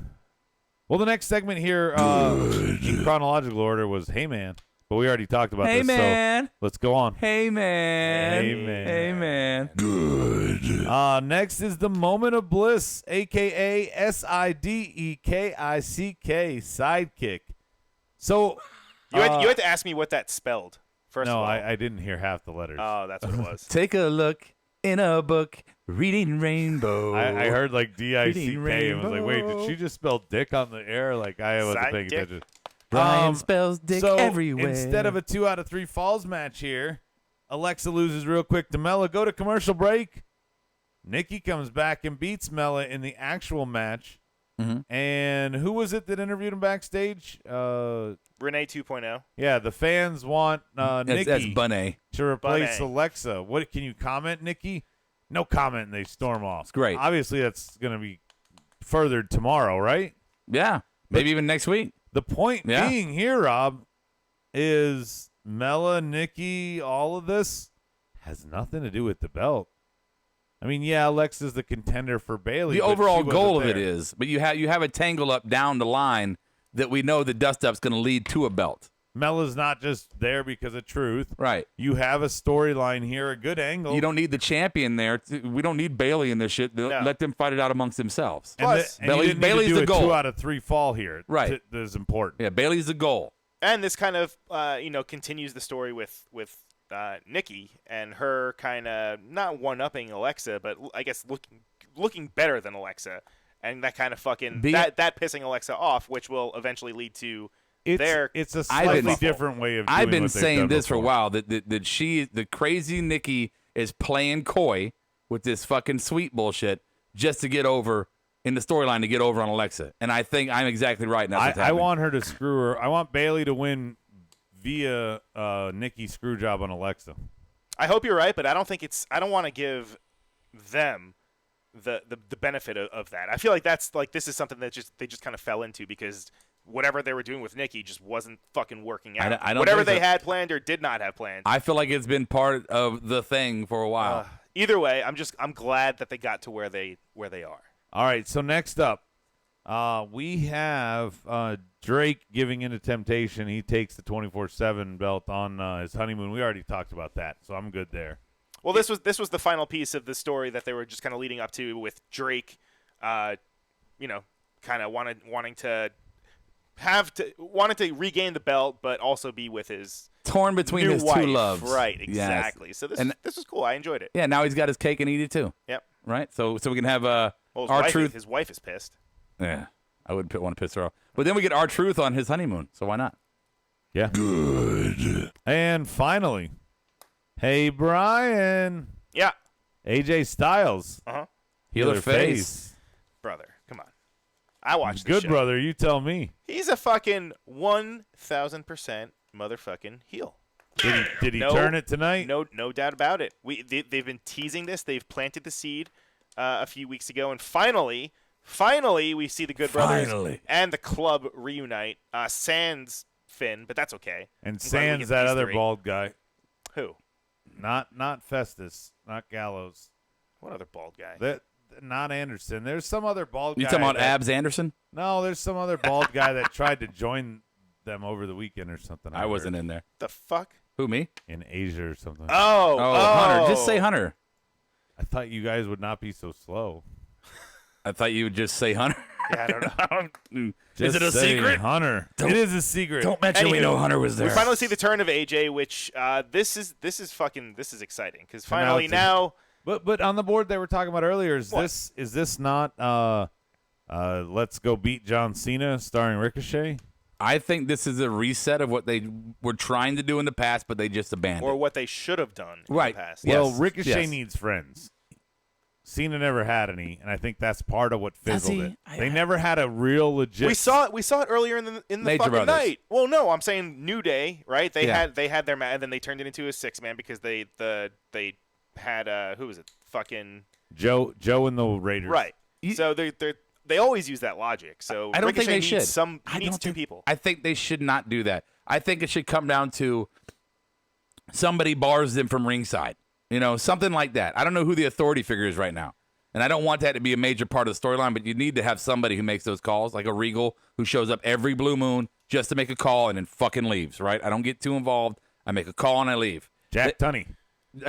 Well, the next segment here in chronological order was Hey Man. But we already talked about Hey this, man. so let's go on. Hey man. Hey, man. Hey man. Next is the Moment of Bliss, a.k.a. SIDEKICK, Sidekick. So you had to ask me what that spelled, first of no, all. I didn't hear half the letters. Oh, that's what it was. Take a look in a book, reading rainbow. I heard like DICK and was Rainbow. like, wait, did she just spell dick on the air? Like, I wasn't paying Sidekick. attention. Brian spells dick so everywhere. Instead of a 2 out of 3 falls match here, Alexa loses real quick to Mella. Go to commercial break. Nikki comes back and beats Mella in the actual match. Mm-hmm. And who was it that interviewed him backstage? Renee 2.0. Yeah, the fans want Nikki that's Bunny. to replace Bunny. Alexa. What can you comment, Nikki? No comment, and they storm off. It's great. Obviously, that's going to be furthered tomorrow, right? Yeah. Maybe even next week. The point Yeah. being here, Rob, is Mella, Nikki, all of this has nothing to do with the belt. I mean, yeah, Alexa's the contender for Bailey. The but overall she wasn't goal of it there. is, but you have a tangle up down the line that we know the dust up's going to lead to a belt. Mella's not just there because of truth. Right. You have a storyline here, a good angle. You don't need the champion there. We don't need Bailey in this shit. No. Let them fight it out amongst themselves. and Plus, and you didn't Bailey's need to do the a goal. 2 out of 3 fall here. Right. That is important. Yeah, Bailey's the goal. And this kind of, continues the story with Nikki and her kind of not one-upping Alexa, but I guess looking better than Alexa, and that kind of fucking that pissing Alexa off, which will eventually lead to It's a slightly different way of doing I've been what they've saying done this for a before. while that the crazy Nikki is playing coy with this fucking sweet bullshit just to get over in the storyline to get over on Alexa. And I think I'm exactly right. And that's what's I happening. want her to screw her. I want Bailey to win via Nikki's screw job on Alexa. I hope you're right, but I don't want to give them the benefit of that. I feel like this is something that they just kind of fell into because whatever they were doing with Nikki just wasn't fucking working out. I don't Whatever think they so. had planned or did not have planned. I feel like it's been part of the thing for a while. Either way, I'm glad that they got to where they are. All right, so next up, we have Drake giving into temptation. He takes the 24/7 belt on his honeymoon. We already talked about that, so I'm good there. Well, this was the final piece of the story that they were just kind of leading up to with Drake, kind of wanting to regain the belt, but also be with his Torn between new his wife. two loves. Right, Yes. exactly. So this was cool. I enjoyed it. Yeah, now he's got his cake and eat it too. Yep. Right? So we can have Well, R-Truth. his wife is pissed. Yeah, I wouldn't want to piss her off. But then we get R-Truth on his honeymoon, so why not? Yeah. Good. And finally, hey, Brian. Yeah. AJ Styles. Heel or face? Brother, come on. I watched this Good show. brother, you tell me. He's a fucking 1,000% motherfucking heel. Did he turn it tonight? No doubt about it. They've been teasing this. They've planted the seed a few weeks ago, and finally, we see the Good Brothers and the club reunite. Sans Finn, but that's okay. And Sans that other bald guy. Who? Not Festus, not Gallows. What other bald guy? Not Anderson. There's some other bald guy. You talking about Abs Anderson? No, there's some other bald guy that tried to join them over the weekend or something. I wasn't in there. The fuck? Who, me? In Asia or something. Oh, Hunter. Just say Hunter. I thought you guys would not be so slow. I thought you would just say Hunter. Yeah, I don't know. Is it a secret? Hunter. It is a secret. Don't mention we know Hunter was there. We finally see the turn of AJ, which this is exciting because finally now. But on the board they were talking about earlier, is this not Let's Go Beat John Cena starring Ricochet? I think this is a reset of what they were trying to do in the past, but they just abandoned. Or what they should have done in right. the past. Well, Ricochet needs friends. Cena never had any, and I think that's part of what fizzled it. They never had a real legit. We saw it earlier in the fucking Brothers. night. Well, no, I'm saying New Day, right? They had their match, and then they turned it into a 6-man because they had who was it? Fucking Joe and the Raiders. Right. So they always use that logic. So I don't think they should. He needs two people. I think they should not do that. I think it should come down to somebody bars them from ringside. Something like that. I don't know who the authority figure is right now. And I don't want that to be a major part of the storyline, but you need to have somebody who makes those calls, like a Regal who shows up every blue moon just to make a call and then fucking leaves, right? I don't get too involved. I make a call and I leave. Jack Tunney.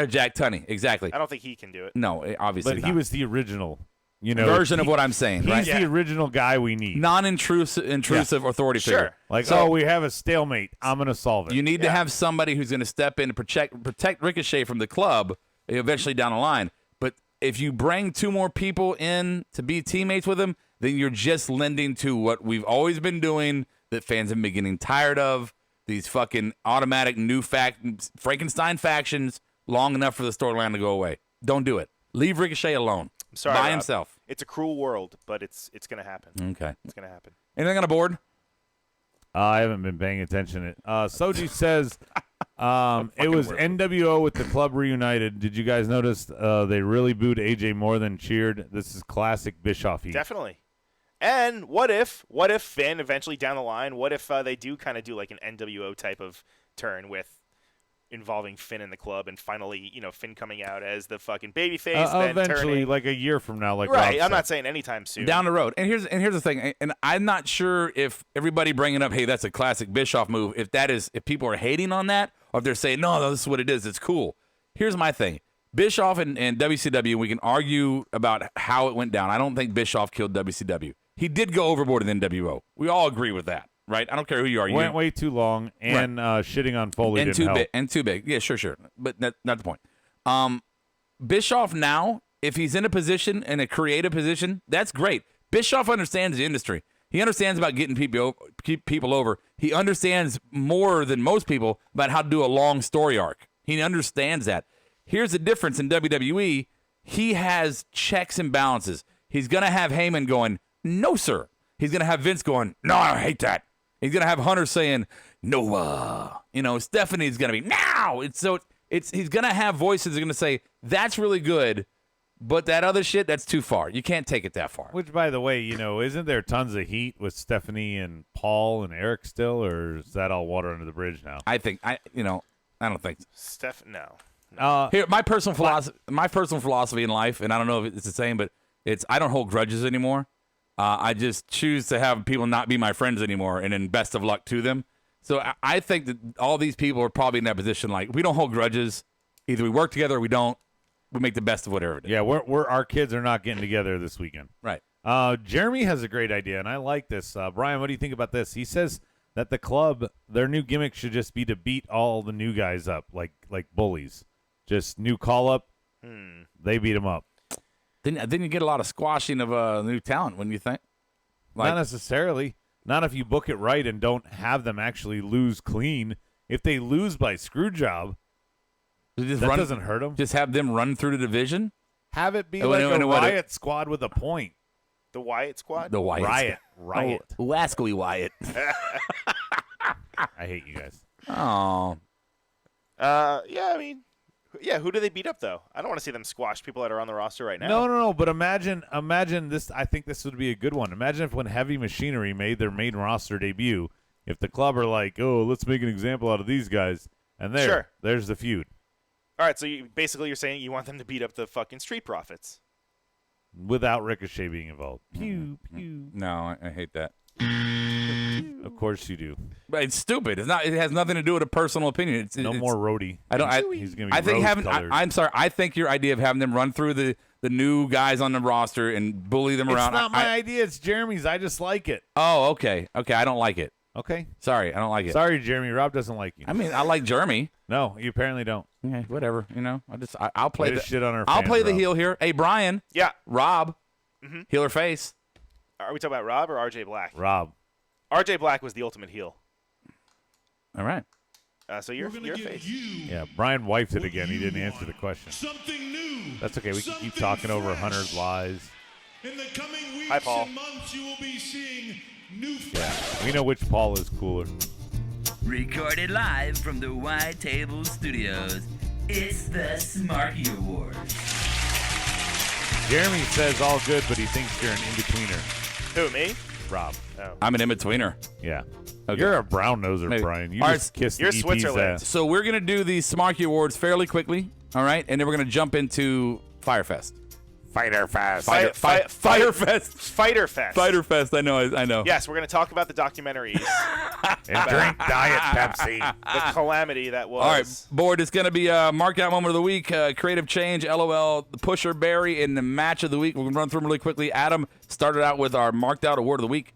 Jack Tunney, exactly. I don't think he can do it. No, obviously But not. he was the original, version of what I'm saying, right? He's the original guy we need. Non-intrusive authority figure. Like, we have a stalemate. I'm going to solve it. You need to have somebody who's going to step in and protect Ricochet from the club eventually down the line. But if you bring two more people in to be teammates with him, then you're just lending to what we've always been doing that fans have been getting tired of, these fucking automatic new Frankenstein factions long enough for the storyline to go away. Don't do it. Leave Ricochet alone. I'm sorry, by Rob. himself. It's a cruel world, but it's going to happen. Okay. It's going to happen. Anything on the board? I haven't been paying attention. Soji says it was NWO with the club reunited. Did you guys notice they really booed AJ more than cheered? This is classic Bischoff heat. Definitely. And what if Finn eventually down the line, what if they do kind of do like an NWO type of turn with involving Finn in the club and finally, Finn coming out as the fucking babyface. Then eventually, turning. like a year from now, like right. Rob I'm said. not saying anytime soon. Down the road. And here's the thing. And I'm not sure if everybody bringing up, hey, that's a classic Bischoff move. If people are hating on that, or if they're saying, no, this is what it is. It's cool. Here's my thing. Bischoff and WCW, we can argue about how it went down. I don't think Bischoff killed WCW. He did go overboard in NWO. We all agree with that. Right, I don't care who you are. Went way too long, and shitting on Foley and didn't help. And too big. Yeah, sure. But that's not the point. Bischoff now, if he's in a position, in a creative position, that's great. Bischoff understands the industry. He understands about getting people over. He understands more than most people about how to do a long story arc. He understands that. Here's the difference in WWE. He has checks and balances. He's going to have Heyman going, no, sir. He's going to have Vince going, no, I hate that. He's going to have Hunter saying, no, Stephanie's going to be, now. He's going to have voices that are going to say, that's really good, but that other shit, that's too far. You can't take it that far. Which, by the way, isn't there tons of heat with Stephanie and Paul and Eric still, or is that all water under the bridge now? I don't think so. No. Here, my personal philosophy in life, and I don't know if it's the same, but I don't hold grudges anymore. I just choose to have people not be my friends anymore, and then best of luck to them. So I think that all these people are probably in that position. Like, we don't hold grudges. Either we work together or we don't. We make the best of whatever it is. Yeah, our kids are not getting together this weekend. Right. Jeremy has a great idea, and I like this. Brian, what do you think about this? He says that the club, their new gimmick should just be to beat all the new guys up, like bullies. Just new call-up, they beat them up. Then you get a lot of squashing of new talent, wouldn't you think? Not necessarily. Not if you book it right and don't have them actually lose clean. If they lose by screw job, doesn't hurt them. Just have them run through the division? Have it be like a Riot squad with a point. The Wyatt squad? The Wyatt. Riot. Oh, Wascally Wyatt. I hate you guys. Oh. Who do they beat up, though? I don't want to see them squash people that are on the roster right now. No. But imagine this. I think this would be a good one. Imagine if when Heavy Machinery made their main roster debut, If the club are like, oh, let's make an example out of these guys, and there's the feud. All right, so you're saying you want them to beat up the fucking Street Profits. Without Ricochet being involved. Pew, pew. No, I hate that. Of course you do. But it's stupid. It's not. It has nothing to do with a personal opinion. It's more roadie. He's gonna be I think rose-colored. I'm sorry. I think your idea of having them run through the new guys on the roster and bully them around. It's not my idea. It's Jeremy's. I just like it. Oh, okay. Okay, I don't like it. Okay. Sorry, I don't like it. Sorry, Jeremy. Rob doesn't like you. I mean, I like Jeremy. No, you apparently don't. Okay, whatever. I'll play the shit on our I'll fans, play the Rob. heel here. Hey, Brian. Yeah. Rob. Heel or face? Are we talking about Rob or RJ Black? Rob. RJ Black was the ultimate heel. All right. So you're face. Yeah, Brian wiped it again. He didn't answer the question. Something new. That's okay. We can keep talking over Hunter's lies. In the coming weeks Hi, Paul. and months, you will be seeing new. Yeah, we know which Paul is cooler. Recorded live from the White Table Studios, it's the Smarky Awards. Jeremy says all good, but he thinks you're an in-betweener. Who, me? Rob. Oh. I'm an in-betweener. Yeah. Okay. You're a brown noser, Maybe. Brian. You All just right, kissed you're the EP's Switzerland. ass. So we're going to do the Smarky Awards fairly quickly, all right? And then we're going to jump into Fyter Fest. Fyter Fest. Fyter Fest. Fyter Fest. Fyter Fest. I know. Yes, we're going to talk about the documentaries. And drink Diet Pepsi. The calamity that was. All right, board. It's going to be a markout moment of the week, creative change, LOL, the pusher Barry, and the match of the week. We're going to run through them really quickly. Adam started out with our marked out award of the week.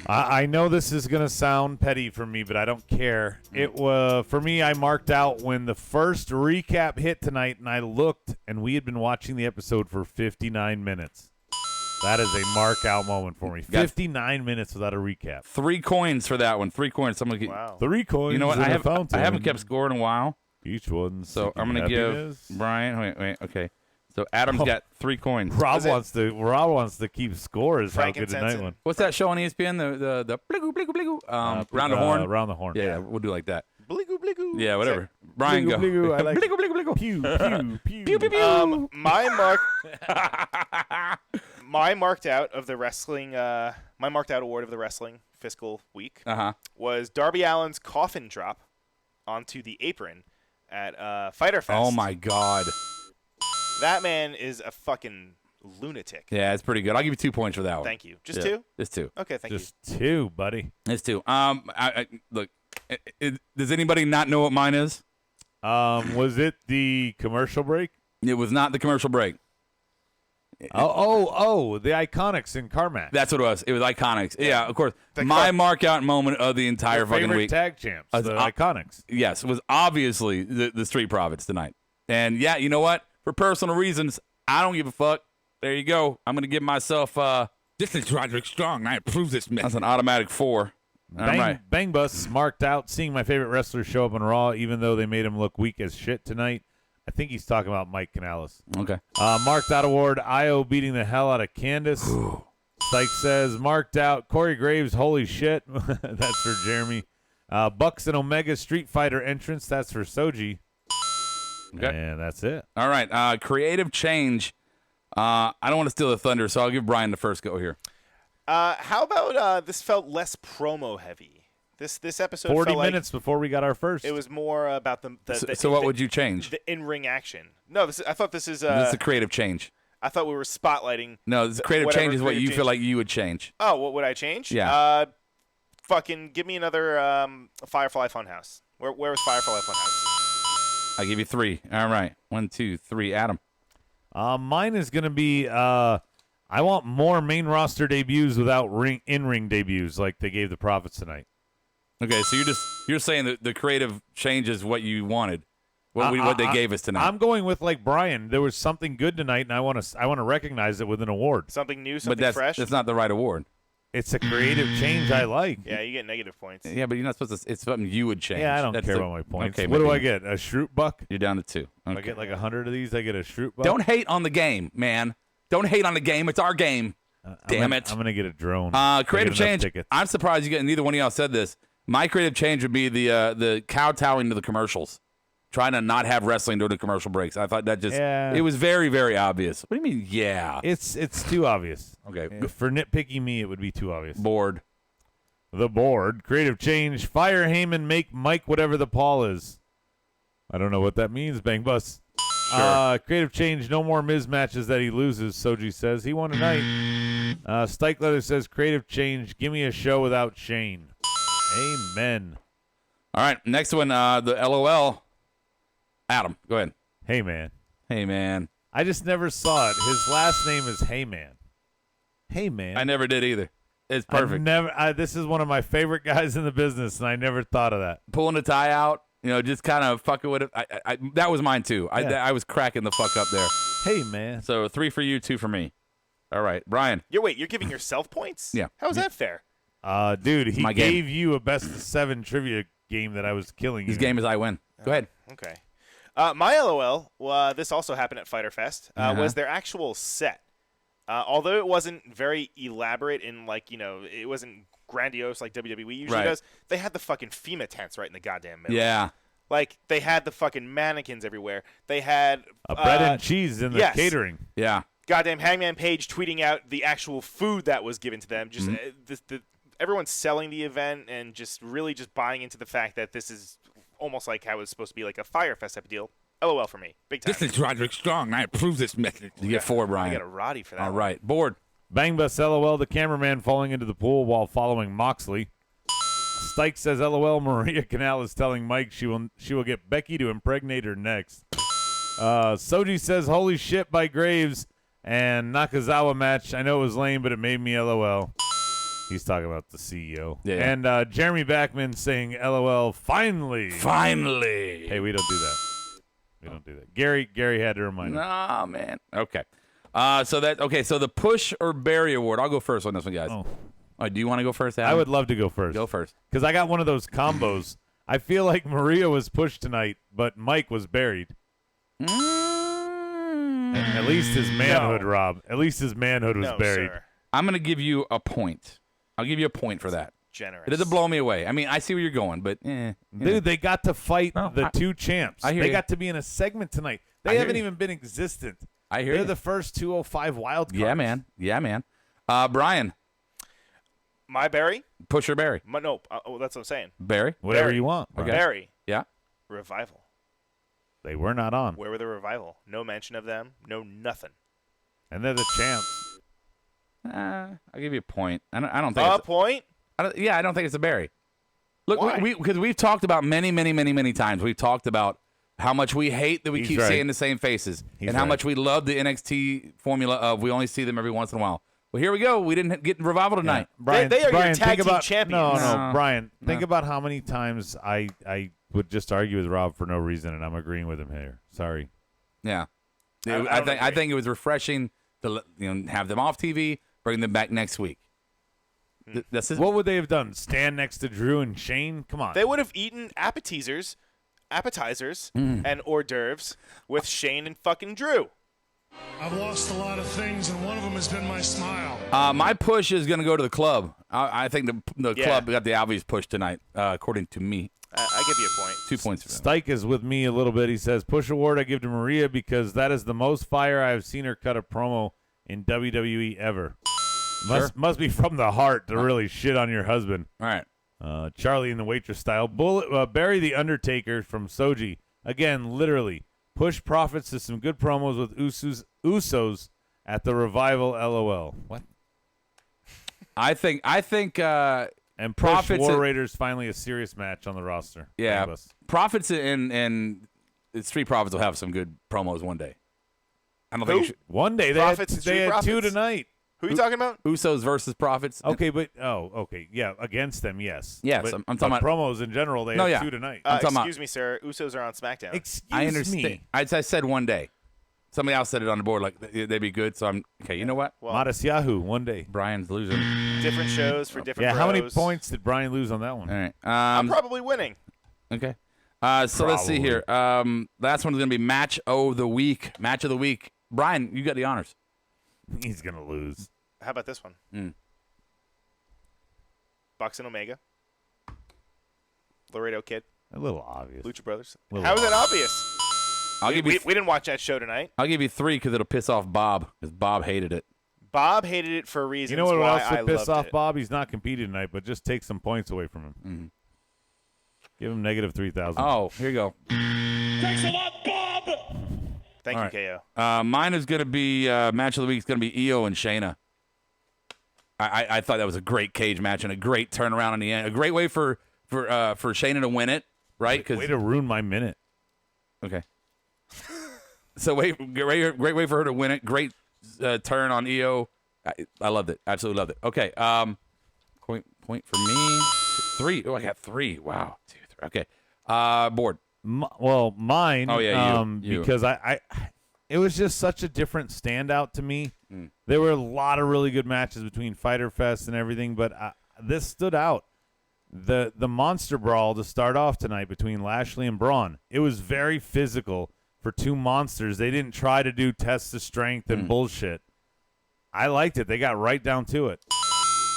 I know this is going to sound petty for me, but I don't care. It was for me, I marked out when the first recap hit tonight, and I looked, and we had been watching the episode for 59 minutes. That is a mark out moment for me. 59 minutes without a recap. 3 coins for that one. 3 coins. I'm gonna get. Wow. 3 coins. You know what? in I a fountain. haven't kept score in a while, Each one. so I'm gonna give Brian. Wait. Okay. So Adam's got 3 coins. Rob wants to keep score. Is how good the night one. What's that show on ESPN? The bligu bligu bligu. Round the horn. Round the horn. Yeah, we'll do like that. Bligu bligu. Yeah, whatever. Brian, go. Bligu, I like bligu bligu bligu. Pew, pew, pew. Pew pew pew. My marked out of the wrestling. My marked out award of the wrestling fiscal week was Darby Allin's coffin drop onto the apron at Fyter Fest. Oh my God. That man is a fucking lunatic. Yeah, it's pretty good. I'll give you 2 points for that one. Thank you. Just 2? Just 2. Okay, thank Just 2, buddy. It's 2. Look. Does anybody not know what mine is? Was it the commercial break? It was not the commercial break. Oh, the Iconics in Carmack. That's what it was. It was Iconics. Yeah, of course. My mark out moment of the entire fucking favorite week. tag champs, the Iconics. Yes, it was obviously the Street Profits tonight. And yeah, you know what? For personal reasons, I don't give a fuck. There you go. I'm going to give myself This is Roderick Strong. I approve this message. that's an automatic 4. All right. Bang Bus marked out seeing my favorite wrestler show up on Raw, even though they made him look weak as shit tonight. I think he's talking about Mike Canales. Okay. Marked out award, Io beating the hell out of Candace. Psych says, marked out, Corey Graves, holy shit. That's for Jeremy. Bucks and Omega Street Fighter entrance. That's for Soji. Okay. And that's it. All right. Creative change. I don't want to steal the thunder, so I'll give Brian the first go here. How about this felt less promo heavy? This episode 40 felt minutes before we got our first. It was more about So what would you change? The in-ring action. No, I thought this is This is a creative change. I thought we were spotlighting. No, this creative whatever change is what creative you change. feel like you would change. Oh, what would I change? Yeah. Fucking give me another Firefly Funhouse. Where was Firefly Funhouse? I'll give you 3. All right. 1, 2, 3. Adam. Mine is going to be I want more main roster debuts without in-ring debuts like they gave the Profits tonight. Okay, so you're saying that the creative change is what you wanted, what they gave us tonight. I'm going with like Brian. There was something good tonight, and I want to recognize it with an award. Something new, but something fresh. That's not the right award. It's a creative change I like. Yeah, you get negative points. Yeah, but you're not supposed to. It's something you would change. Yeah, I don't care about my points. Okay, what do I get? A Shroot Buck? You're down to 2. Okay. If I get like 100 of these, I get a Shroot Buck. Don't hate on the game, man. Don't hate on the game. It's our game. Damn it. I'm going to get a drone. Creative change. I'm surprised you get neither one of y'all said this. My creative change would be the kowtowing to the commercials. Trying to not have wrestling during the commercial breaks. I thought that it was very, very obvious. What do you mean, yeah? It's too obvious. Okay. For nitpicky me, it would be too obvious. Bored. the board. Creative change. Fire Heyman, make Mike whatever the Paul is. I don't know what that means, Bang Bus. Sure. Creative change. No more Miz matches that he loses, Soji says. He won tonight. Stike Leather says, creative change. Give me a show without Shane. Amen. All right, next one, the LOL. Adam, go ahead. Hey, man. Hey, man. I just never saw it. His last name is Hey, man. Hey, man. I never did either. It's perfect. This is one of my favorite guys in the business, and I never thought of that. Pulling the tie out, just kind of fucking with it. That was mine, too. Yeah. I was cracking the fuck up there. Hey, man. So 3 for you, 2 for me. All right, Brian. You're giving yourself points? Yeah. How is that fair? Dude, he My gave game. you a best of 7 trivia game that I was killing you. His game is I win. Go ahead. Okay. My LOL, this also happened at Fyter Fest, was their actual set. Although it wasn't very elaborate and it wasn't grandiose like WWE usually does, they had the fucking FEMA tents right in the goddamn middle. Yeah. Like, they had the fucking mannequins everywhere. They had bread and cheese in the catering. Yeah. Goddamn Hangman Page tweeting out the actual food that was given to them. Just everyone's selling the event and just really just buying into the fact that this is almost like how it's supposed to be like a Fyre Fest type of deal. LOL for me. Big time. This is Roderick Strong. I approve this message. You get 4, Brian. I got a Roddy for that. All right. Board. Bang Bus LOL, the cameraman falling into the pool while following Moxley. Stike says LOL, Maria Canal is telling Mike she will get Becky to impregnate her next. Soji says holy shit by Graves and Nakazawa match. I know it was lame, but it made me LOL. He's talking about the CEO. Yeah. And Jeremy Backman saying LOL, finally. Finally. Hey, we don't do that. We don't do that. Gary had to remind me. Nah, man. Okay. So the push or bury award. I'll go first on this one, guys. Oh, do you want to go first, Adam? I would love to go first. Go first. Because I got one of those combos. I feel like Maria was pushed tonight, but Mike was buried. At least his manhood, Rob. At least his manhood was buried. Sir. I'm going to give you a point. I'll give you a point for that. Generous. It doesn't blow me away. I mean, I see where you're going, but Dude, they got to fight the two champs. I hear they you. got to be in a segment tonight. They hear haven't you. even been existent. I hear They're you. the first 205 wild cards. Yeah, man. Yeah, man. Brian, My Barry? push or bury? No, that's what I'm saying. Bury? Whatever Barry. you want. Brian. Barry. Yeah. Revival. They were not on. Where were the Revival? No mention of them. No nothing. And they're the champs. I'll give you a point. I don't think A point? I don't think it's a bury. Look, Why? because we've talked about many times. We've talked about how much we hate that we He's keep right. seeing the same faces, He's and how right. much we love the NXT formula of we only see them every once in a while. Well, here we go. We didn't get Revival tonight. Brian, They are your Brian, tag think team about, champions. No, Brian, think No. about how many times I would just argue with Rob for no reason, and I'm agreeing with him here. Sorry. Yeah, I don't I agree. think it was refreshing to have them off TV, bring them back next week. That's it. What would they have done? Stand next to Drew and Shane? Come on. They would have eaten appetizers, and hors d'oeuvres with Shane and fucking Drew. I've lost a lot of things, and one of them has been my smile. My push is going to go to the club. I think the Yeah. club got the obvious push tonight, according to me. I give you a point. 2 points for them. Stike is with me a little bit. He says, push award I give to Maria because that is the most fire I have seen her cut a promo in WWE ever. Must be from the heart to really shit on your husband. All right. Charlie in the waitress style. Barry the Undertaker from Soji. Again, literally. Push profits to some good promos with Usos at the Revival LOL. What? I think And push Profits War at- Raiders finally a serious match on the roster. yeah, Bang Bus. Profits and Street Profits will have some good promos one day. I don't think Who? you should, One day they Profits and Street had two Profits? tonight. Who are you talking about? Usos versus Profits. Okay, but okay, yeah, against them, yes. Yes, but, I'm talking but about- promos in general. They had two tonight. I'm talking about- Excuse me, sir. Usos are on SmackDown. Excuse I understand. me. I said one day. Somebody else said it on the board like they'd be good. So I'm okay. You know what? Well, Modest Yahoo, one day. Brian's losing. different shows for different Yeah, how many bros. points did Brian lose on that one? All right. I'm probably winning. Okay. So let's see here. Last one is going to be match of the week. Match of the week. Brian, you got the honors. He's gonna lose. How about this one? Bucks and Omega. Laredo Kid. A little obvious. Lucha Brothers. Little How is that obvious? I'll give you. We didn't watch that show tonight. I'll give you 3 because it'll piss off Bob because Bob hated it. Bob hated it for reasons. You know what why else I would piss loved off it. Bob? He's not competing tonight, but just take some points away from him. Mm-hmm. Give him negative 3,000. Oh, here you go. Thanks a lot, Bob. Thank All you, right. KO. Mine is going to be match of the week is going to be Io and Shayna. I thought that was a great cage match and a great turnaround in the end. A great way for Shayna to win it, right? Way to ruin my minute. Okay. So great way for her to win it. Great turn on Io. I loved it. Absolutely loved it. Okay. Point for me. 3. Oh, I got 3. Wow. 2, 3. Okay. Board. Mine. Oh yeah, you. Because it was just such a different standout to me. Mm. There were a lot of really good matches between Fyter Fest and everything, but this stood out. The Monster Brawl to start off tonight between Lashley and Braun. It was very physical for two monsters. They didn't try to do tests of strength and bullshit. I liked it. They got right down to it.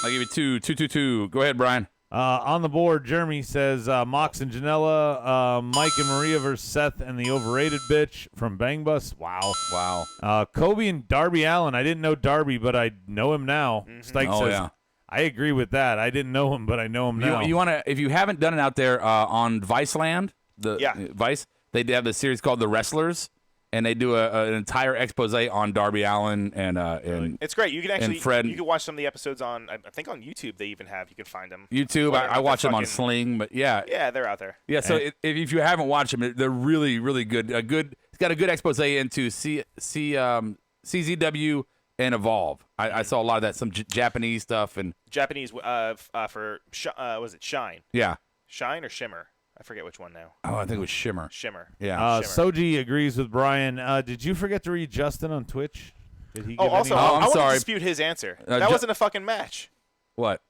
I'll give you 2. Go ahead, Brian. On the board, Jeremy says Mox and Janela, Mike and Maria versus Seth and the overrated bitch from Bang Bus. Wow. Kobe and Darby Allin. I didn't know Darby, but I know him now. Stike says, yeah. I agree with that. I didn't know him, but I know him now. You want to? If you haven't done it out there on Viceland, Vice, they have the series called The Wrestlers, and they do an entire expose on Darby Allin and It's great. You can actually Fred. you can watch some of the episodes on. I think on YouTube they even have. You can find them. YouTube. I watch them on Sling, but yeah. Yeah, they're out there. Yeah. So if you haven't watched them, they're really, really good. It's got a good expose into CZW and Evolve. I saw a lot of that, some Japanese stuff and Japanese for was it Shine? Yeah. Shine or Shimmer? I forget which one now. Oh, I think it was Shimmer. Shimmer. Yeah. Shimmer. Soji agrees with Brian. Did you forget to read Justin on Twitch? Did he? Also, I'm I want sorry. to dispute his answer. That wasn't a fucking match. What?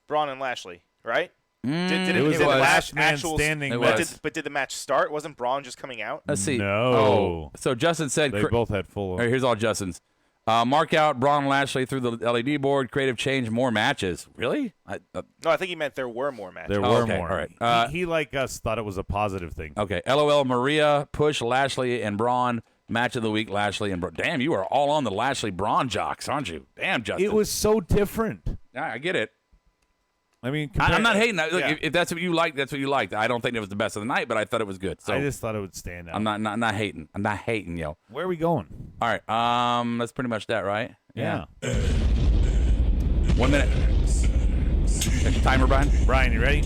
Braun and Lashley, right? It was a last man standing It match. was. But did the match start? Wasn't Braun just coming out? Let's see. No. Oh, so Justin said They both had full. All right, here's all Justin's. Mark out Braun and Lashley through the LED board. Creative change, more matches. Really? No, I think he meant there were more matches. There were okay, more. all right. He like us thought it was a positive thing. Okay. LOL Maria, push Lashley and Braun. Match of the week, Lashley and Braun. Damn, you are all on the Lashley Braun jocks, aren't you? Damn, Justin. It was so different. I get it. I mean, I'm not hating. Look, yeah. if that's what you like, that's what you liked. I don't think it was the best of the night, but I thought it was good. So I just thought it would stand out. I'm not hating. I'm not hating, yo. Where are we going? All right. That's pretty much that, right? Yeah. 1 minute. Got your timer, Brian? Brian, you ready?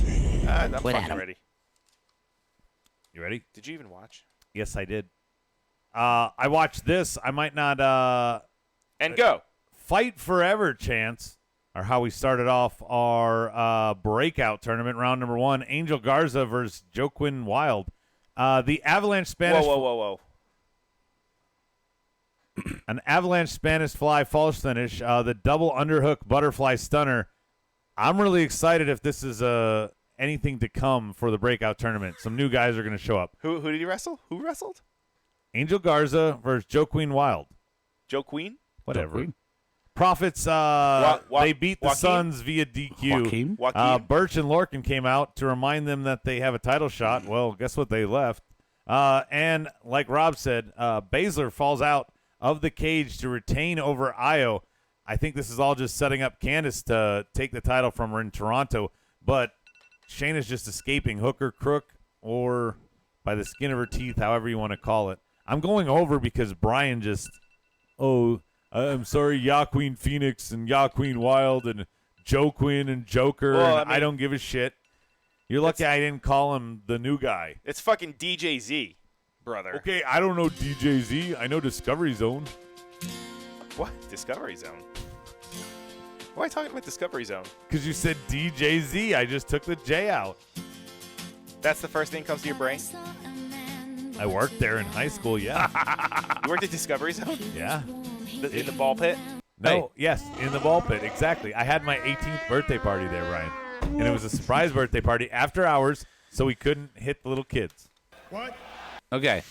I'm fucking ready. You ready? Did you even watch? Yes, I did. I watched this. I might not. And go. Fight Forever chance, or how we started off our breakout tournament, round number 1. Angel Garza versus Joaquin Wilde. The Avalanche Spanish. Whoa. An Avalanche Spanish Fly false finish. The double underhook butterfly stunner. I'm really excited if this is anything to come for the breakout tournament. Some new guys are going to show up. Who did he wrestle? Who wrestled? Angel Garza versus Joaquin Wilde. Joe Queen? Whatever. Joaquin. Profits, they beat the Joaquin? Suns via DQ. Joaquin? Birch and Lorcan came out to remind them that they have a title shot. Well, guess what? They left. And like Rob said, Baszler falls out of the cage to retain over Io. I think this is all just setting up Candice to take the title from her in Toronto. But Shayna's just escaping hook or crook or by the skin of her teeth, however you want to call it. I'm going over because Brian just, I'm sorry, Joaquin Phoenix and Joaquin Wilde and Joaquin and Joker. Well, and I don't give a shit. You're lucky I didn't call him the new guy. It's fucking DJ Z, brother. Okay, I don't know DJ Z. I know Discovery Zone. What? Discovery Zone? Why are you talking about Discovery Zone? Because you said DJ Z. I just took the J out. That's the first thing that comes to your brain? I worked there in high school, yeah. You worked at Discovery Zone? Yeah. In the ball pit? No, yes, in the ball pit, exactly. I had my 18th birthday party there, Ryan. And it was a surprise birthday party after hours, so we couldn't hit the little kids. What? Okay.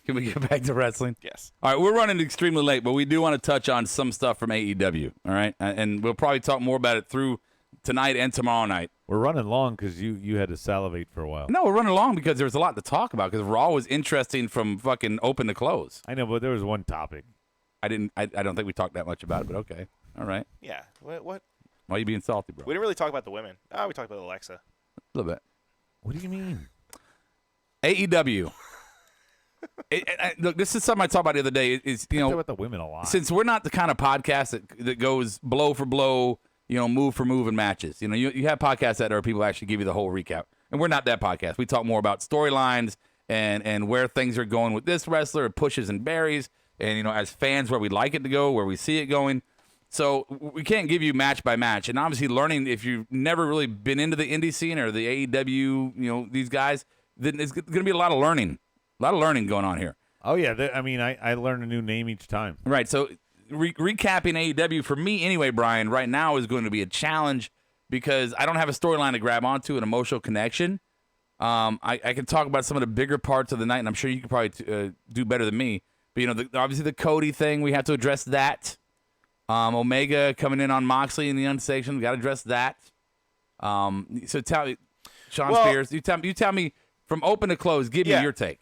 Can we get back to wrestling? Yes. All right, we're running extremely late, but we do want to touch on some stuff from AEW, all right? And we'll probably talk more about it through tonight and tomorrow night. We're running long because you had to salivate for a while. No, we're running long because there's a lot to talk about because Raw was interesting from fucking open to close. I know, but there was one topic. I don't think we talked that much about it, but okay. All right. Yeah. What? Why are you being salty, bro? We didn't really talk about the women. Oh, we talked about Alexa. A little bit. What do you mean? AEW. Look, this is something I talked about the other day. Is I talk about the women a lot. Since we're not the kind of podcast that goes blow for blow, move for move in matches. You have podcasts that are people actually give you the whole recap, and we're not that podcast. We talk more about storylines and where things are going with this wrestler, it pushes and buries, and as fans where we like it to go, where we see it going. So we can't give you match by match, and obviously learning if you've never really been into the indie scene or the AEW, these guys, then it's going to be a lot of learning going on here. Oh yeah, I learn a new name each time. Right. So recapping AEW for me anyway, Brian, right now is going to be a challenge because I don't have a storyline to grab onto, an emotional connection. I can talk about some of the bigger parts of the night, and I'm sure you could probably do better than me. But obviously the Cody thing, we have to address that. Omega coming in on Moxley in the unsanctioned, we got to address that. So tell me, Sean Spears, you tell me from open to close. Give me your take.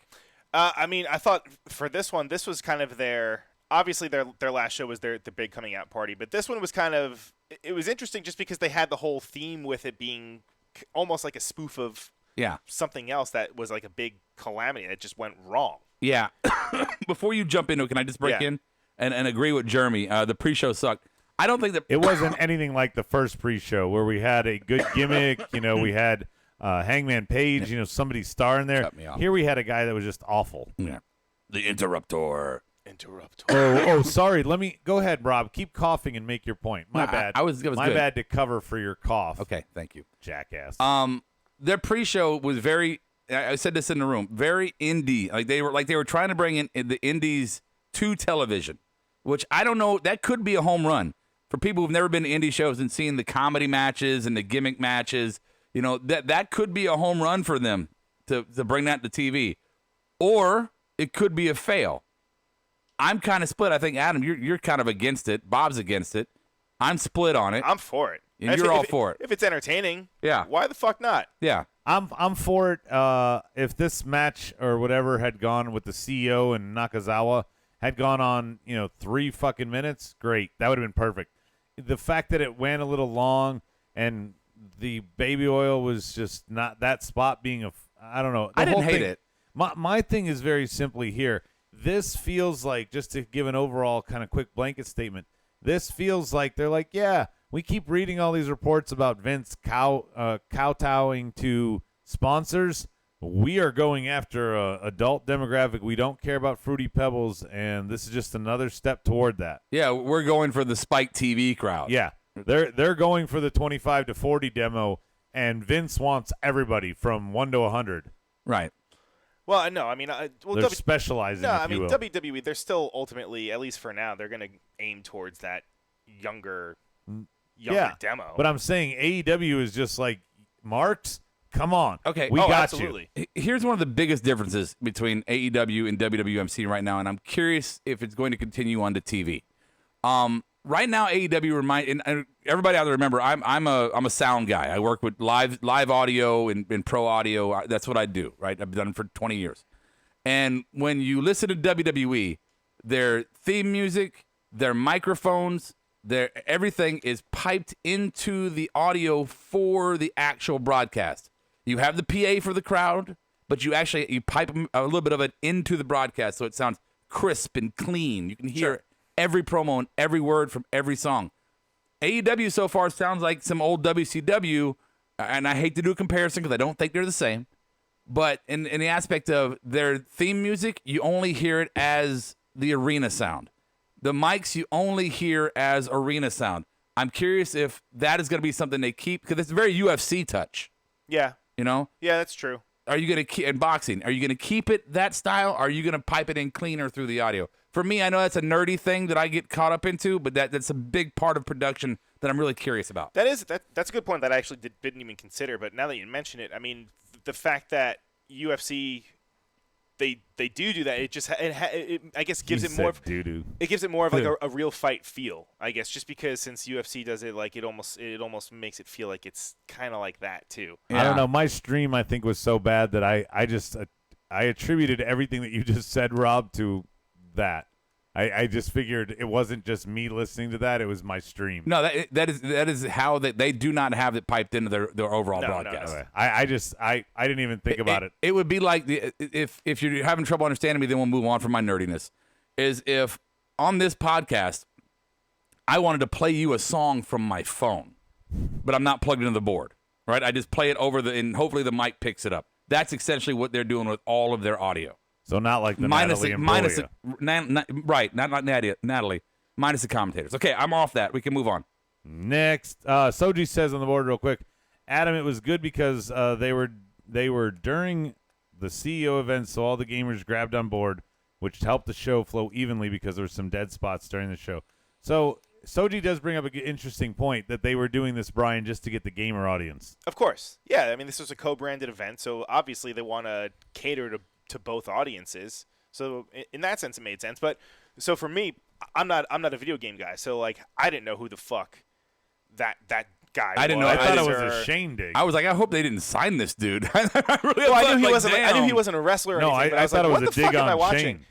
I thought for this one, this was kind of their last show was the big coming out party, but this one was it was interesting just because they had the whole theme with it being almost like a spoof of something else that was like a big calamity that just went wrong. Yeah. Before you jump into it, can I just break in and agree with Jeremy? The pre-show sucked. I don't think that it wasn't anything like the first pre-show where we had a good gimmick. We had Hangman Page, somebody star in there. Cut me off. Here we had a guy that was just awful. Yeah. The Interruptor. Oh, sorry. Let me go ahead, Rob. Keep coughing and make your point. My bad. I was my good. bad to cover for your cough. Okay, thank you. Jackass. Their pre-show was very. I said this in the room. Very indie. They were trying to bring in the indies to television, which I don't know. That could be a home run for people who've never been to indie shows and seen the comedy matches and the gimmick matches. That could be a home run for them to bring that to TV, or it could be a fail. I'm kind of split. I think Adam, you're kind of against it. Bob's against it. I'm split on it. I'm for it. And you're all for it. If it's entertaining, yeah. Why the fuck not? Yeah. I'm for it. If this match or whatever had gone with the CEO and Nakazawa had gone on, 3 fucking minutes, great. That would have been perfect. The fact that it went a little long and the baby oil was just not that spot being I don't know. I didn't hate it. My thing is very simply here. This feels like, just to give an overall kind of quick blanket statement, this feels like they're like, yeah, we keep reading all these reports about Vince kowtowing to sponsors. We are going after a adult demographic. We don't care about Fruity Pebbles, and this is just another step toward that. Yeah, we're going for the Spike TV crowd. Yeah, they're going for the 25 to 40 demo, and Vince wants everybody from 1 to 100. Right. Well, no, they're specializing. No, if you will. WWE, they're still ultimately, at least for now, they're going to aim towards that younger demo. But I'm saying AEW is just like, Marks, come on. Okay. We got absolutely. you. Here's one of the biggest differences between AEW and WWMC right now, and I'm curious if it's going to continue on to TV. Right now, AEW and everybody out there, remember, I'm a sound guy. I work with live audio and pro audio. That's what I do, right? I've done it for 20 years. And when you listen to WWE, their theme music, their microphones, everything is piped into the audio for the actual broadcast. You have the PA for the crowd, but you pipe a little bit of it into the broadcast so it sounds crisp and clean. You can hear every promo and every word from every song. AEW so far sounds like some old WCW, and I hate to do a comparison because I don't think they're the same. But in the aspect of their theme music, you only hear it as the arena sound. The mics you only hear as arena sound. I'm curious if that is going to be something they keep, because it's a very UFC touch. Yeah. Yeah, that's true. Are you going to keep in boxing? Are you going to keep it that style? Or are you going to pipe it in cleaner through the audio? For me, I know that's a nerdy thing that I get caught up into, but that's a big part of production that I'm really curious about. That's a good point that I actually didn't even consider. But now that you mention it, the fact that UFC they do that, it just I guess gives it more. It gives it more of like a real fight feel, I guess, just because since UFC does it, like it almost makes it feel like it's kind of like that too. Yeah. I don't know. My stream, I think, was so bad that I attributed everything that you just said, Rob, to that. I just figured it wasn't just me listening to that; it was my stream. No, that is how they do not have it piped into their overall broadcast. No. I didn't even think about it. It would be like if you're having trouble understanding me, then we'll move on from my nerdiness. Is if on this podcast I wanted to play you a song from my phone, but I'm not plugged into the board, right? I just play it over and hopefully the mic picks it up. That's essentially what they're doing with all of their audio. So not like the Natalie and right, not like Natalie, minus the commentators. Okay, I'm off that. We can move on. Next, Soji says on the board real quick, Adam, it was good because they were during the CEO event, so all the gamers grabbed on board, which helped the show flow evenly because there were some dead spots during the show. So Soji does bring up an interesting point that they were doing this, Brian, just to get the gamer audience. Of course. Yeah, I mean, this was a co-branded event, so obviously they want to cater to both audiences. So in that sense, it made sense. But so for me, I'm not a video game guy, so like I didn't know who the fuck that guy was. I didn't know. I thought it was a Shane dig. I was like, I hope they didn't sign this dude. I knew he wasn't a wrestler or anything. I thought it was a dig on Shane.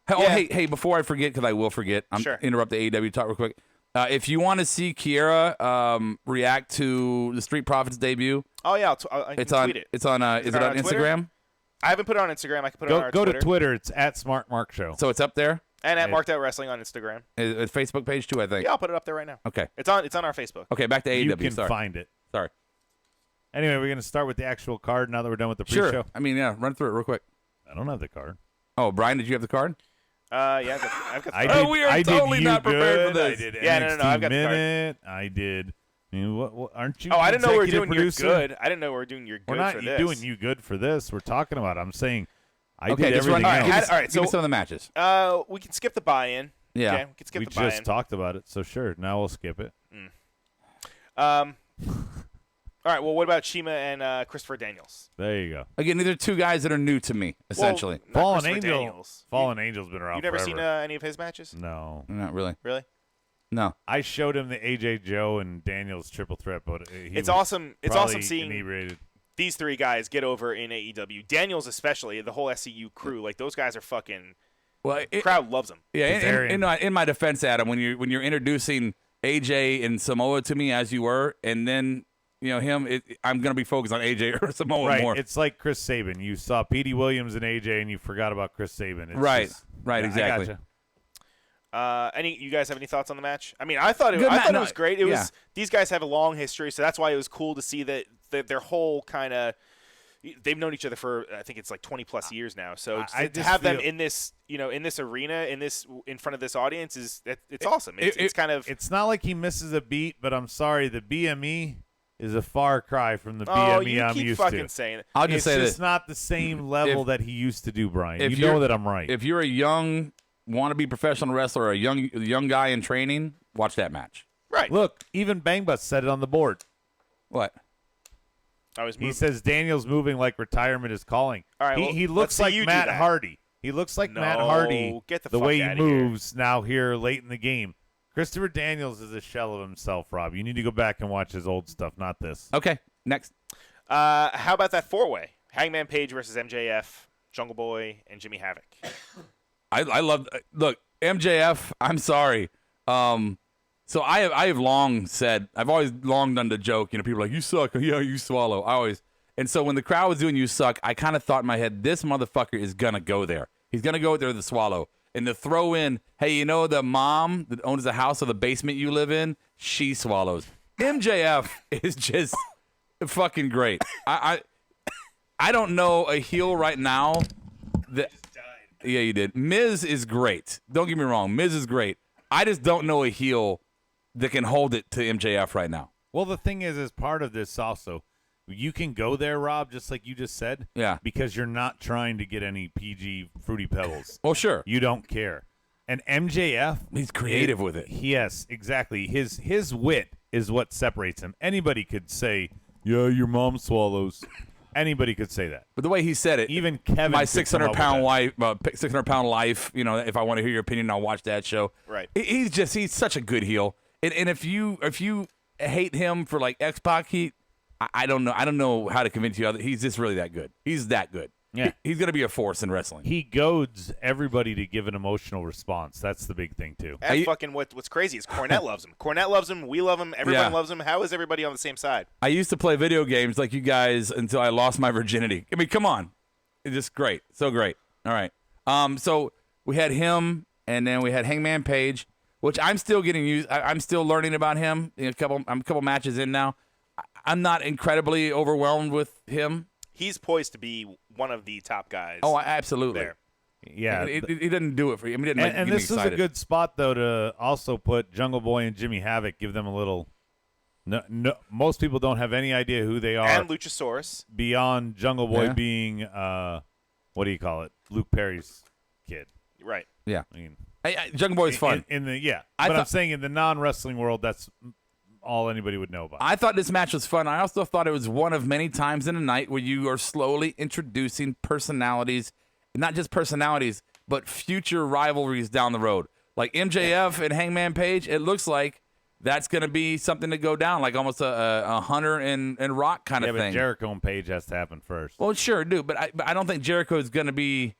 Hey, before I forget, because I will forget, I'm interrupt the AEW talk real quick. If you want to see Kiera react to the Street Profits debut, it's on. Is it on Instagram? I haven't put it on Instagram. I can put it on our Twitter. Go to Twitter. It's at @SmartMarkShow. So it's up there? And at Markedoutwrestling on Instagram. A Facebook page too, I think. Yeah, I'll put it up there right now. Okay. It's on our Facebook. Okay, back to AEW. You can find it. Sorry. Anyway, we're going to start with the actual card now that we're done with the pre-show. Sure. I mean, yeah, run through it real quick. I don't have the card. Oh, Brian, did you have the card? Yeah, I've got the card. We are totally not prepared for this. I did NXT I've got the card. I did. I mean, what aren't you? Oh, I didn't know we were doing producer? You're Good. I didn't know we were doing You're Good We're not for this. doing You Good for this. We're talking about. I'm saying I did everything else. All right, give me some of the matches. We can skip the buy-in. Yeah. Okay, we can skip we the buy-in. just talked about it, so sure. Now we'll skip it. All right, well, what about Shima and Christopher Daniels? There you go. Again, these are two guys that are new to me, essentially. Well, Fallen Angel's been around You've never forever. seen any of his matches? No. Not really. Really? No. I showed him the AJ Joe and Daniels triple threat, but it's awesome. It's awesome seeing inebriated. These three guys get over in AEW. Daniels especially, the whole SCU crew, like those guys are fucking. Well, crowd loves them. Yeah, in my defense, Adam, when you're introducing AJ and Samoa to me as you were, and then him, I'm gonna be focused on AJ or Samoa more. It's like Chris Sabin. You saw Petey Williams and AJ, and you forgot about Chris Sabin. It's right, just, exactly. I gotcha. You guys have any thoughts on the match? I mean, I thought it was great. It was these guys have a long history, so that's why it was cool to see that their whole kind of they've known each other for I think it's like 20 plus years now. So to have them in this in this arena in front of this audience it's awesome. It's not like he misses a beat, but I'm sorry, the BME is a far cry from the BME I'm used to. Saying it. I'll just say this: it's not the same level that he used to do, Brian. You know that I'm right. If you're a young wannabe professional wrestler or a young guy in training, watch that match. Right. Look, even Bang Bus said it on the board. What? He says Daniel's moving like retirement is calling. All right, he looks like Matt Hardy. He looks like Matt Hardy the way he moves now here late in the game. Christopher Daniels is a shell of himself, Rob. You need to go back and watch his old stuff, not this. Okay, next. How about that four-way? Hangman Page versus MJF, Jungle Boy, and Jimmy Havoc. I love – look, MJF, I'm sorry. So I have long said – I've always long done the joke. People are like, you suck. Yeah, you swallow. And so when the crowd was doing you suck, I kind of thought in my head, this motherfucker is going to go there. He's going to go there with the swallow. And to throw in, hey, the mom that owns the house or the basement you live in, she swallows. MJF is just fucking great. I don't know a heel right now that – yeah, you did. Miz is great. Don't get me wrong. Miz is great. I just don't know a heel that can hold it to MJF right now. Well, the thing is, as part of this also, you can go there, Rob, just like you just said. Yeah. Because you're not trying to get any PG Fruity Pebbles. Oh, sure. You don't care. And MJF, he's creative with it. Yes, exactly. His wit is what separates him. Anybody could say, yeah, your mom swallows. Anybody could say that. But the way he said it, even Kevin, my 600-pound wife, 600-pound life. If I want to hear your opinion, I'll watch that show. Right. He's such a good heel. And if you hate him for like X-Pac, I don't know how to convince you. He's just really that good. He's that good. Yeah. He's going to be a force in wrestling. He goads everybody to give an emotional response. That's the big thing, too. And fucking what's crazy is Cornette loves him. Cornette loves him. We love him. Everyone loves him. How is everybody on the same side? I used to play video games like you guys until I lost my virginity. I mean, come on. It's just great. So great. All right. So we had him, and then we had Hangman Page, which I'm still getting used. I'm still learning about him. I'm a couple matches in now. I'm not incredibly overwhelmed with him. He's poised to be one of the top guys. Oh, absolutely. There. Yeah. He didn't do it for you. I mean, And this is a good spot, though, to also put Jungle Boy and Jimmy Havoc, give them a little. No, most people don't have any idea who they are. And Luchasaurus. Beyond Jungle Boy being, what do you call it? Luke Perry's kid. Right. Yeah. I mean, Jungle Boy's fun. I'm saying in the non-wrestling world, that's all anybody would know about. I thought this match was fun. I also thought it was one of many times in a night where you are slowly introducing personalities, not just personalities, but future rivalries down the road. Like MJF and Hangman Page, it looks like that's going to be something to go down, like almost a Hunter and Rock kind of thing. Yeah, but Jericho and Page has to happen first. Well, sure, dude, but I don't think Jericho's going to be.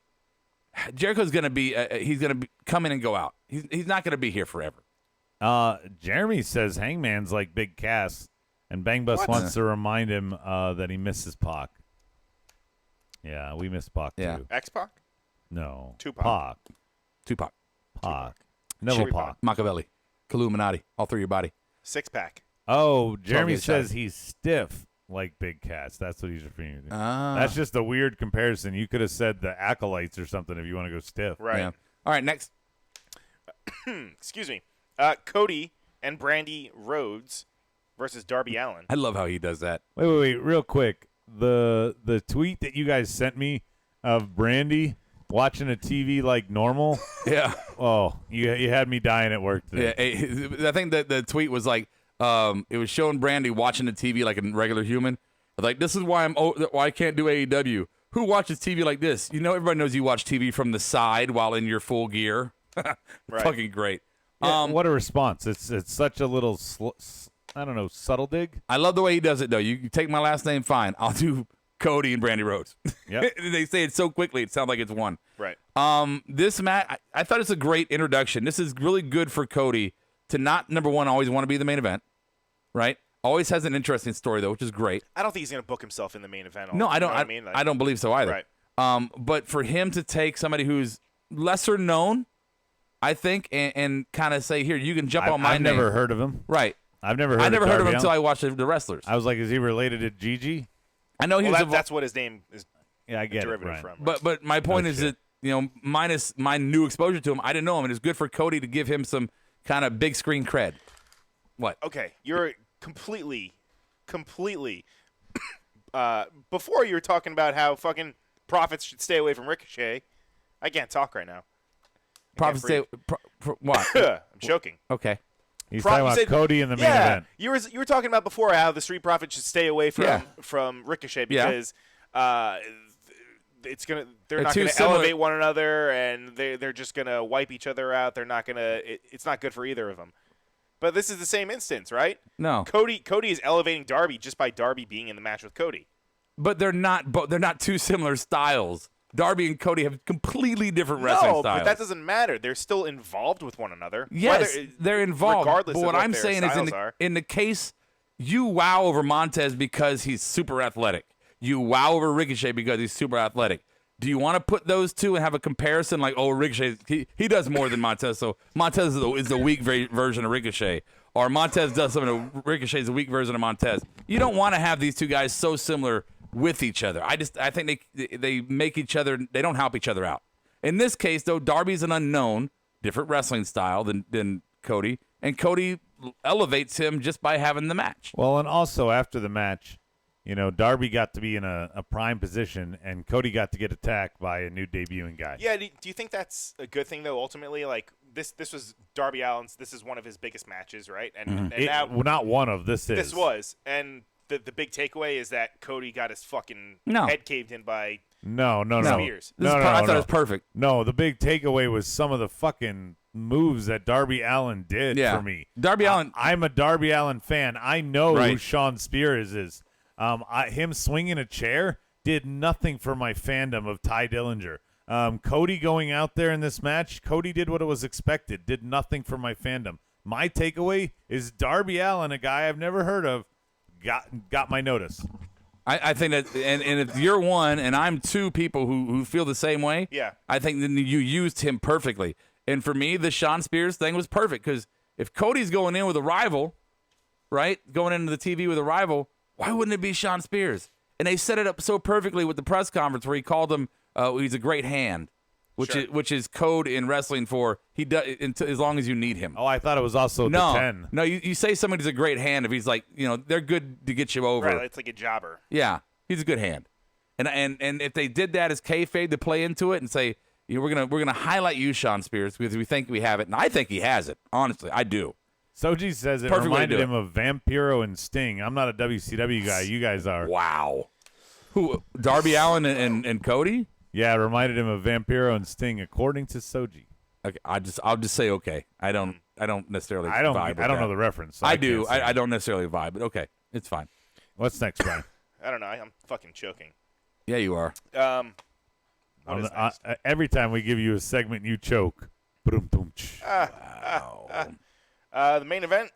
Jericho's going to be. He's going to come in and go out. He's not going to be here forever. Jeremy says Hangman's like Big Cass, and Bang Bus wants to remind him that he misses Pac. Yeah, we miss Pac too. X-Pac? No. Tupac. Pac. Neville Pac. Machiavelli. Illuminati. All through your body. Six-pack. Oh, Jeremy says he's stiff like Big Cass. That's what he's referring to. That's just a weird comparison. You could have said the Acolytes or something if you want to go stiff. Right. Yeah. All right, next. Excuse me. Cody and Brandy Rhodes versus Darby Allin. I love how he does that. Wait, real quick. The tweet that you guys sent me of Brandy watching a TV like normal. Yeah. Oh, you had me dying at work today. Yeah, I think that the tweet was like, it was showing Brandy watching the TV like a regular human. Like, this is why why I can't do AEW. Who watches TV like this? You know, everybody knows you watch TV from the side while in your full gear. Right. Fucking great. Yeah, what a response! It's such a little subtle dig. I love the way he does it though. You take my last name, fine. I'll do Cody and Brandy Rhodes. Yep. They say it so quickly, it sounds like it's one. Right. This match, I thought it's a great introduction. This is really good for Cody to not, number one, always want to be the main event, right? Always has an interesting story though, which is great. I don't think he's going to book himself in the main event. No, I don't. You know what I mean? I don't believe so either. Right. But for him to take somebody who's lesser known, I think, and kind of say, here, you can jump on my name. I've never heard of him. Right. I've never heard of him Darby until I watched the wrestlers. I was like, is he related to Gigi? I know that's what his name is. Yeah, I get derivative it. From. Right. But my point is that, minus my new exposure to him, I didn't know him, and it's good for Cody to give him some kind of big screen cred. What? Okay, you're completely. Before you were talking about how fucking Profits should stay away from Ricochet. I can't talk right now. Profits stay. What? I'm choking. Okay. He's talking about Cody in the main event. You were talking about before how the Street Profits should stay away from Ricochet because they're not gonna elevate one another and they're just gonna wipe each other out. They're not gonna. It's not good for either of them. But this is the same instance, right? No. Cody is elevating Darby just by Darby being in the match with Cody. But they're not. They're not two similar styles. Darby and Cody have completely different wrestling styles. No, but that doesn't matter. They're still involved with one another. Yes, they're involved. Regardless but of what I'm their saying is, in the case, you wow over Montez because he's super athletic. You wow over Ricochet because he's super athletic. Do you want to put those two and have a comparison like, oh, Ricochet, he does more than Montez, so Montez is the weak version of Ricochet, or Montez does something, Ricochet is a weak version of Montez. You don't want to have these two guys so similar with each other. I think they make each other, they don't help each other out. In this case, though, Darby's an unknown, different wrestling style than Cody, and Cody elevates him just by having the match. Well, and also after the match, Darby got to be in a prime position, and Cody got to get attacked by a new debuting guy. Yeah, do you think that's a good thing, though, ultimately? Like, this was Darby Allin's, this is one of his biggest matches, right? And now, not one of, this is. This was, and the big takeaway is that Cody got his fucking head caved in by Spears. I thought it was perfect. No, the big takeaway was some of the fucking moves that Darby Allin did for me. Darby Allin. I'm a Darby Allin fan. I know who Sean Spears is. Him swinging a chair, did nothing for my fandom of Ty Dillinger. Cody going out there in this match, Cody did what it was expected, did nothing for my fandom. My takeaway is Darby Allin, a guy I've never heard of, got my notice. I think that, and if you're one and I'm two people who feel the same way, I think that you used him perfectly. And for me, the Shawn Spears thing was perfect because if Cody's going in with a rival, right, going into the TV with a rival, why wouldn't it be Shawn Spears? And they set it up so perfectly with the press conference where he called him, he's a great hand, which is code in wrestling for he does as long as you need him. Oh, I thought it was also the 10. No, you say somebody's a great hand if he's like, they're good to get you over. Right, it's like a jobber. Yeah, he's a good hand. And if they did that as kayfabe to play into it and say, we're gonna highlight you, Shawn Spears, because we think we have it, and I think he has it. Honestly, I do. Soji says it reminded him of Vampiro and Sting. I'm not a WCW guy. You guys are. Wow. Who? Darby Allin and Cody? Yeah, it reminded him of Vampiro and Sting, according to Soji. Okay, I'll just say okay. I don't necessarily. I don't vibe with know that. the reference. So I do. I don't necessarily vibe, but okay, it's fine. What's next, Brian? I don't know. I'm fucking choking. Yeah, you are. What is next? Every time we give you a segment, you choke. Wow. The main event.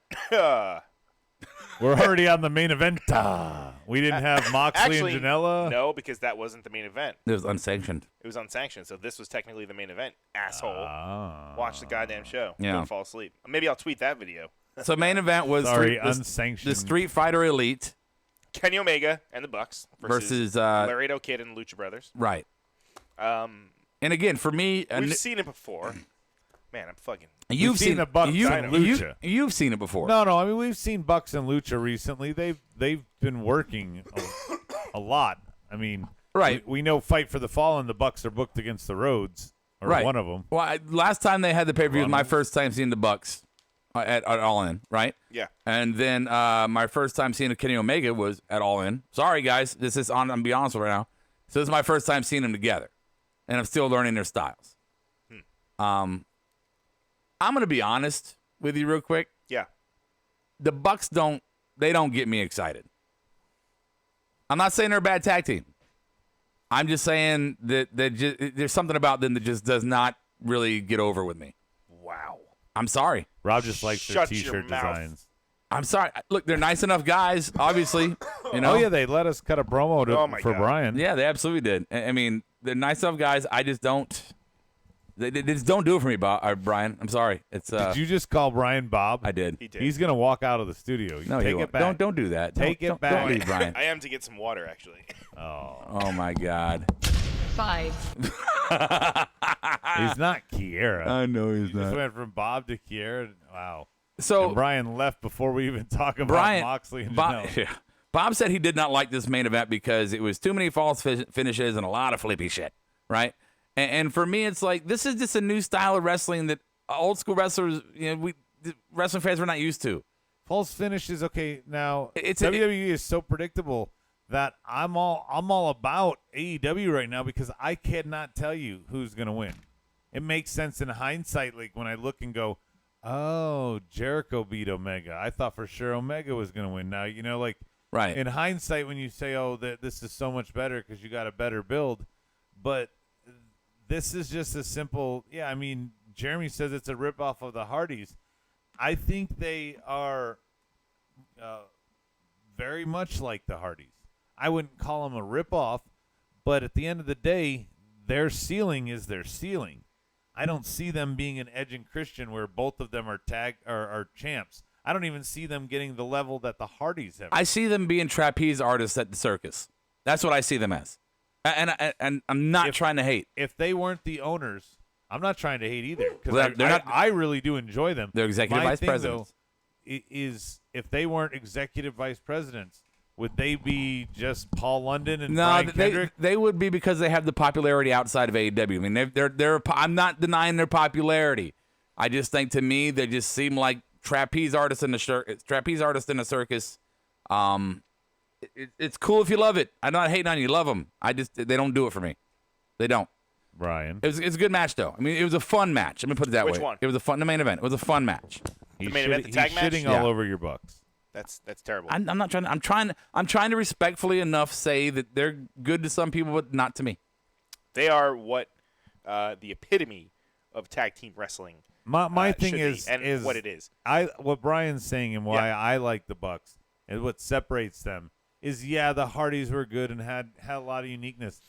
We're already on the main event. We didn't have Moxley Actually, and Janela. No, because that wasn't the main event. It was unsanctioned. It was unsanctioned, so this was technically the main event. Asshole. Watch the goddamn show. Yeah. Don't fall asleep. Maybe I'll tweet that video. So main event was unsanctioned. the Street Fighter Elite Kenny Omega and the Bucks versus Laredo Kid and Lucha Brothers. Right. And again, for me, we've seen it before. Man, I'm fucking. You've seen the Bucks and Lucha. You've seen it before. No. I mean, we've seen Bucks and Lucha recently. They've been working a lot. I mean, right. We know Fight for the Fallen. The Bucks are booked against the Rhodes, or right. one of them. Well, last time they had the pay-per-view was my first time seeing the Bucks at All In, right? Yeah. And then my first time seeing Kenny Omega was at All In. Sorry, guys. This is on. I'm be honest right now. So this is my first time seeing them together, and I'm still learning their styles. I'm gonna be honest with you real quick. Yeah. The Bucks don't get me excited. I'm not saying they're a bad tag team. I'm just saying that there's something about them that just does not really get over with me. Wow. I'm sorry. Rob just likes their Shut T-shirt your mouth. designs. I'm sorry. Look, they're nice enough guys, obviously. Oh, yeah, they let us cut a promo for God. Brian. Yeah, they absolutely did. I mean, they're nice enough guys. I just don't. They just don't do it for me, Brian. I'm sorry. It's. Did you just call Brian Bob? I did. He did. He's gonna walk out of the studio. No, Take you it back. Don't do that. Take it back. Don't leave, Brian. I am to get some water, actually. Oh my God. 5. He's not Kiera. I know he's Just went from Bob to Kiera. Wow. So and Brian left before we even talk about Moxley and Janelle. Bob said he did not like this main event because it was too many false finishes and a lot of flippy shit, right? And for me, it's like this is just a new style of wrestling that old school wrestlers, wrestling fans were not used to. False finishes, okay. Now WWE is so predictable that I'm all about AEW right now because I cannot tell you who's gonna win. It makes sense in hindsight, like when I look and go, "Oh, Jericho beat Omega. I thought for sure Omega was gonna win." Now right in hindsight when you say, "Oh, this is so much better because you got a better build," but this is just a simple. Yeah, I mean, Jeremy says it's a ripoff of the Hardys. I think they are very much like the Hardys. I wouldn't call them a ripoff, but at the end of the day, their ceiling is their ceiling. I don't see them being an Edge and Christian where both of them are are champs. I don't even see them getting the level that the Hardys have. I see them being trapeze artists at the circus. That's what I see them as. And I'm not trying to hate. If they weren't the owners, I'm not trying to hate either because I really do enjoy them. They're executive vice presidents. Is if they weren't executive vice presidents, would they be just Paul London and no, Brian Kendrick? They would be because they have the popularity outside of AEW. I mean, they're. I'm not denying their popularity. I just think to me they just seem like trapeze artists in a circus. It's cool if you love it. I'm not hating on you. Love them. They don't do it for me. They don't. Brian, it's a good match though. I mean, it was a fun match. Let me put it that way. Which one? It was the main event. It was a fun match. The main event, the tag match? Shitting all over your Bucks. That's terrible. I'm not trying. I'm trying to respectfully enough say that they're good to some people, but not to me. They are what the epitome of tag team wrestling. My thing is what it is. What Brian's saying and why I like the Bucks and what separates them is the Hardys were good and had a lot of uniqueness,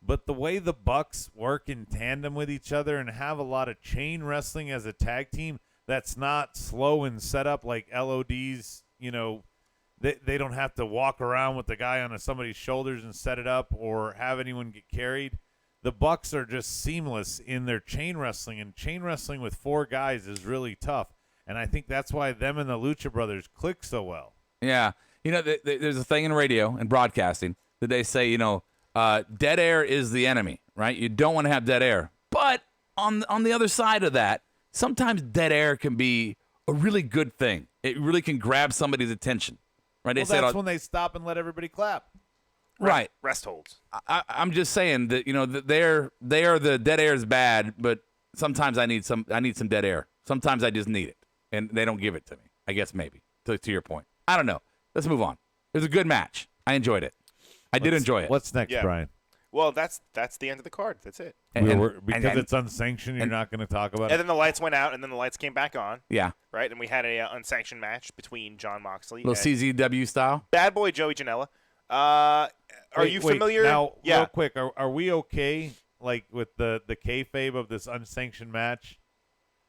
but the way the Bucks work in tandem with each other and have a lot of chain wrestling as a tag team that's not slow and set up like LODs. They don't have to walk around with the guy on somebody's shoulders and set it up or have anyone get carried. The Bucks are just seamless in their chain wrestling, and chain wrestling with 4 guys is really tough. And I think that's why them and the Lucha Brothers click so well. Yeah. There's a thing in radio and broadcasting that they say, dead air is the enemy, right? You don't want to have dead air. But on the other side of that, sometimes dead air can be a really good thing. It really can grab somebody's attention, right? Well, that's when they stop and let everybody clap. Right. Rest holds. I'm just saying that that they are the dead air is bad, but sometimes I need some dead air. Sometimes I just need it, and they don't give it to me. I guess maybe to your point. I don't know. Let's move on. It was a good match. I enjoyed it. I did enjoy it. What's next, Brian? Well, that's the end of the card. That's it. Because it's unsanctioned, you're not going to talk about it. And then the lights went out, and then the lights came back on. Yeah. Right, and we had a unsanctioned match between Jon Moxley, little CZW style. Bad Boy Joey Janela. Are you familiar? Now, real quick, are we okay? Like with the kayfabe of this unsanctioned match?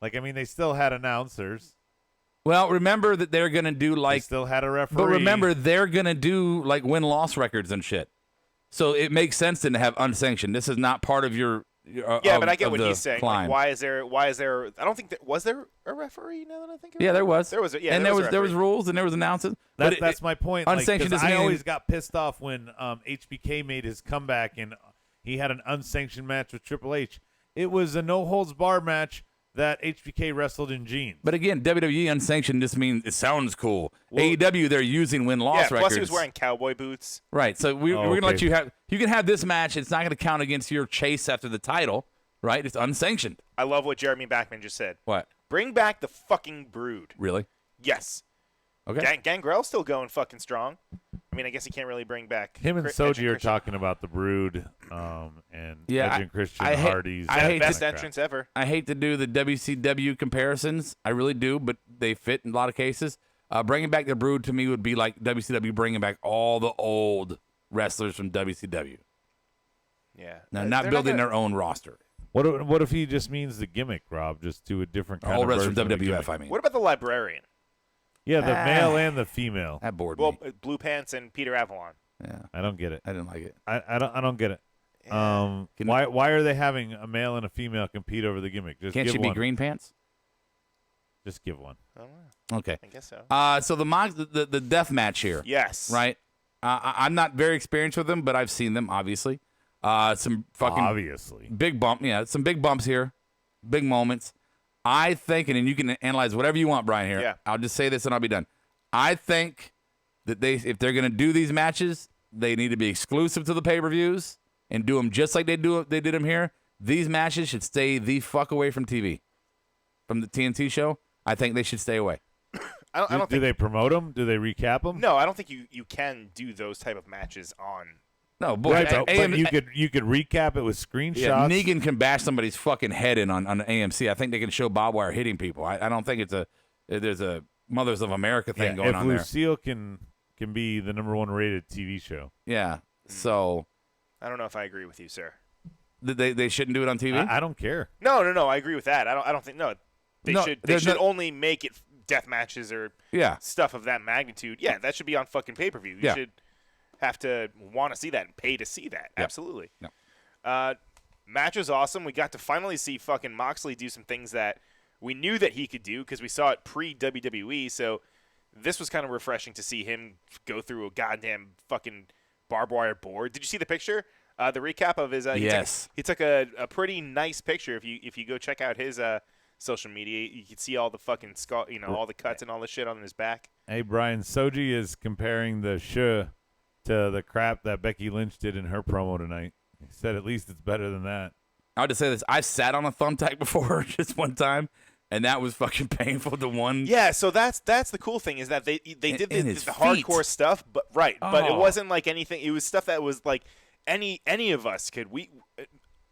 Like, I mean, they still had announcers. Well, remember that they're gonna do They still had a referee. But remember, they're gonna do like win-loss records and shit. So it makes sense to have unsanctioned. This is not part of your. But I get what he's saying. Like, why is there? I don't think was there a referee now that I think of it? Yeah, there was. There was. There was rules and there was announcements. That's my point. Unsanctioned like, doesn't I mean always got pissed off when HBK made his comeback and he had an unsanctioned match with Triple H. It was a no holds barred match that HBK wrestled in jeans. But again, WWE unsanctioned just means it sounds cool. AEW, they're using win-loss records. Plus he was wearing cowboy boots. Right. So we're going to let you have. You can have this match. It's not going to count against your chase after the title. Right? It's unsanctioned. I love what Jeremy Backman just said. What? Bring back the fucking Brood. Really? Yes. Okay. Gangrel's still going fucking strong. I mean, I guess he can't really bring back. Him and Soji are talking about the Brood and Edge and Christian Hardy's. Best entrance ever. I hate to do the WCW comparisons. I really do, but they fit in a lot of cases. Bringing back the Brood to me would be like WCW bringing back all the old wrestlers from WCW. Yeah. Now, not building their own roster. What if he just means the gimmick, Rob? Just do a different kind all of version version from WWF, I mean. What about the Librarian? Yeah, the male and the female. That bored me. Well, Blue Pants and Peter Avalon. Yeah. I don't get it. I didn't like it. I don't get it. Yeah. Why are they having a male and a female compete over the gimmick? Just can't give she one. be Green Pants? Just give one. I don't know. Okay. I guess so. So the death match here. Yes. Right? I'm not very experienced with them, but I've seen them, obviously. Some fucking obviously big bump. Yeah, some big bumps here. Big moments. I think, and you can analyze whatever you want, Brian, here. Yeah. I'll just say this and I'll be done. I think that if they're going to do these matches, they need to be exclusive to the pay-per-views and do them just like they did them here. These matches should stay the fuck away from TV. From the TNT show, I think they should stay away. I don't think. Do they promote them? Do they recap them? No, I don't think you can do those type of matches on. No, boy. Right, but you could recap it with screenshots. Yeah, Negan can bash somebody's fucking head in on AMC. I think they can show barbed wire hitting people. I don't think there's a Mothers of America thing going on there. If Lucille can be the #1 rated TV show. Yeah. So I don't know if I agree with you, sir. They shouldn't do it on TV? I don't care. No. I agree with that. I don't think They should only make it death matches or stuff of that magnitude. Yeah, that should be on fucking pay-per-view. You should have to want to see that and pay to see that. Yeah. Absolutely. No. Match was awesome. We got to finally see fucking Moxley do some things that we knew that he could do because we saw it pre-WWE. So this was kind of refreshing to see him go through a goddamn fucking barbed wire board. Did you see the picture? The recap of his yes. He took a pretty nice picture. If you go check out his social media, you can see all the fucking all the cuts and all the shit on his back. Hey Brian, Soji is comparing the to the crap that Becky Lynch did in her promo tonight. He said at least it's better than that. I'll just say this. I've sat on a thumbtack before just one time, and that was fucking painful. The one, yeah. So that's the cool thing is that they did the hardcore stuff, but but it wasn't like anything. It was stuff that was like any of us could.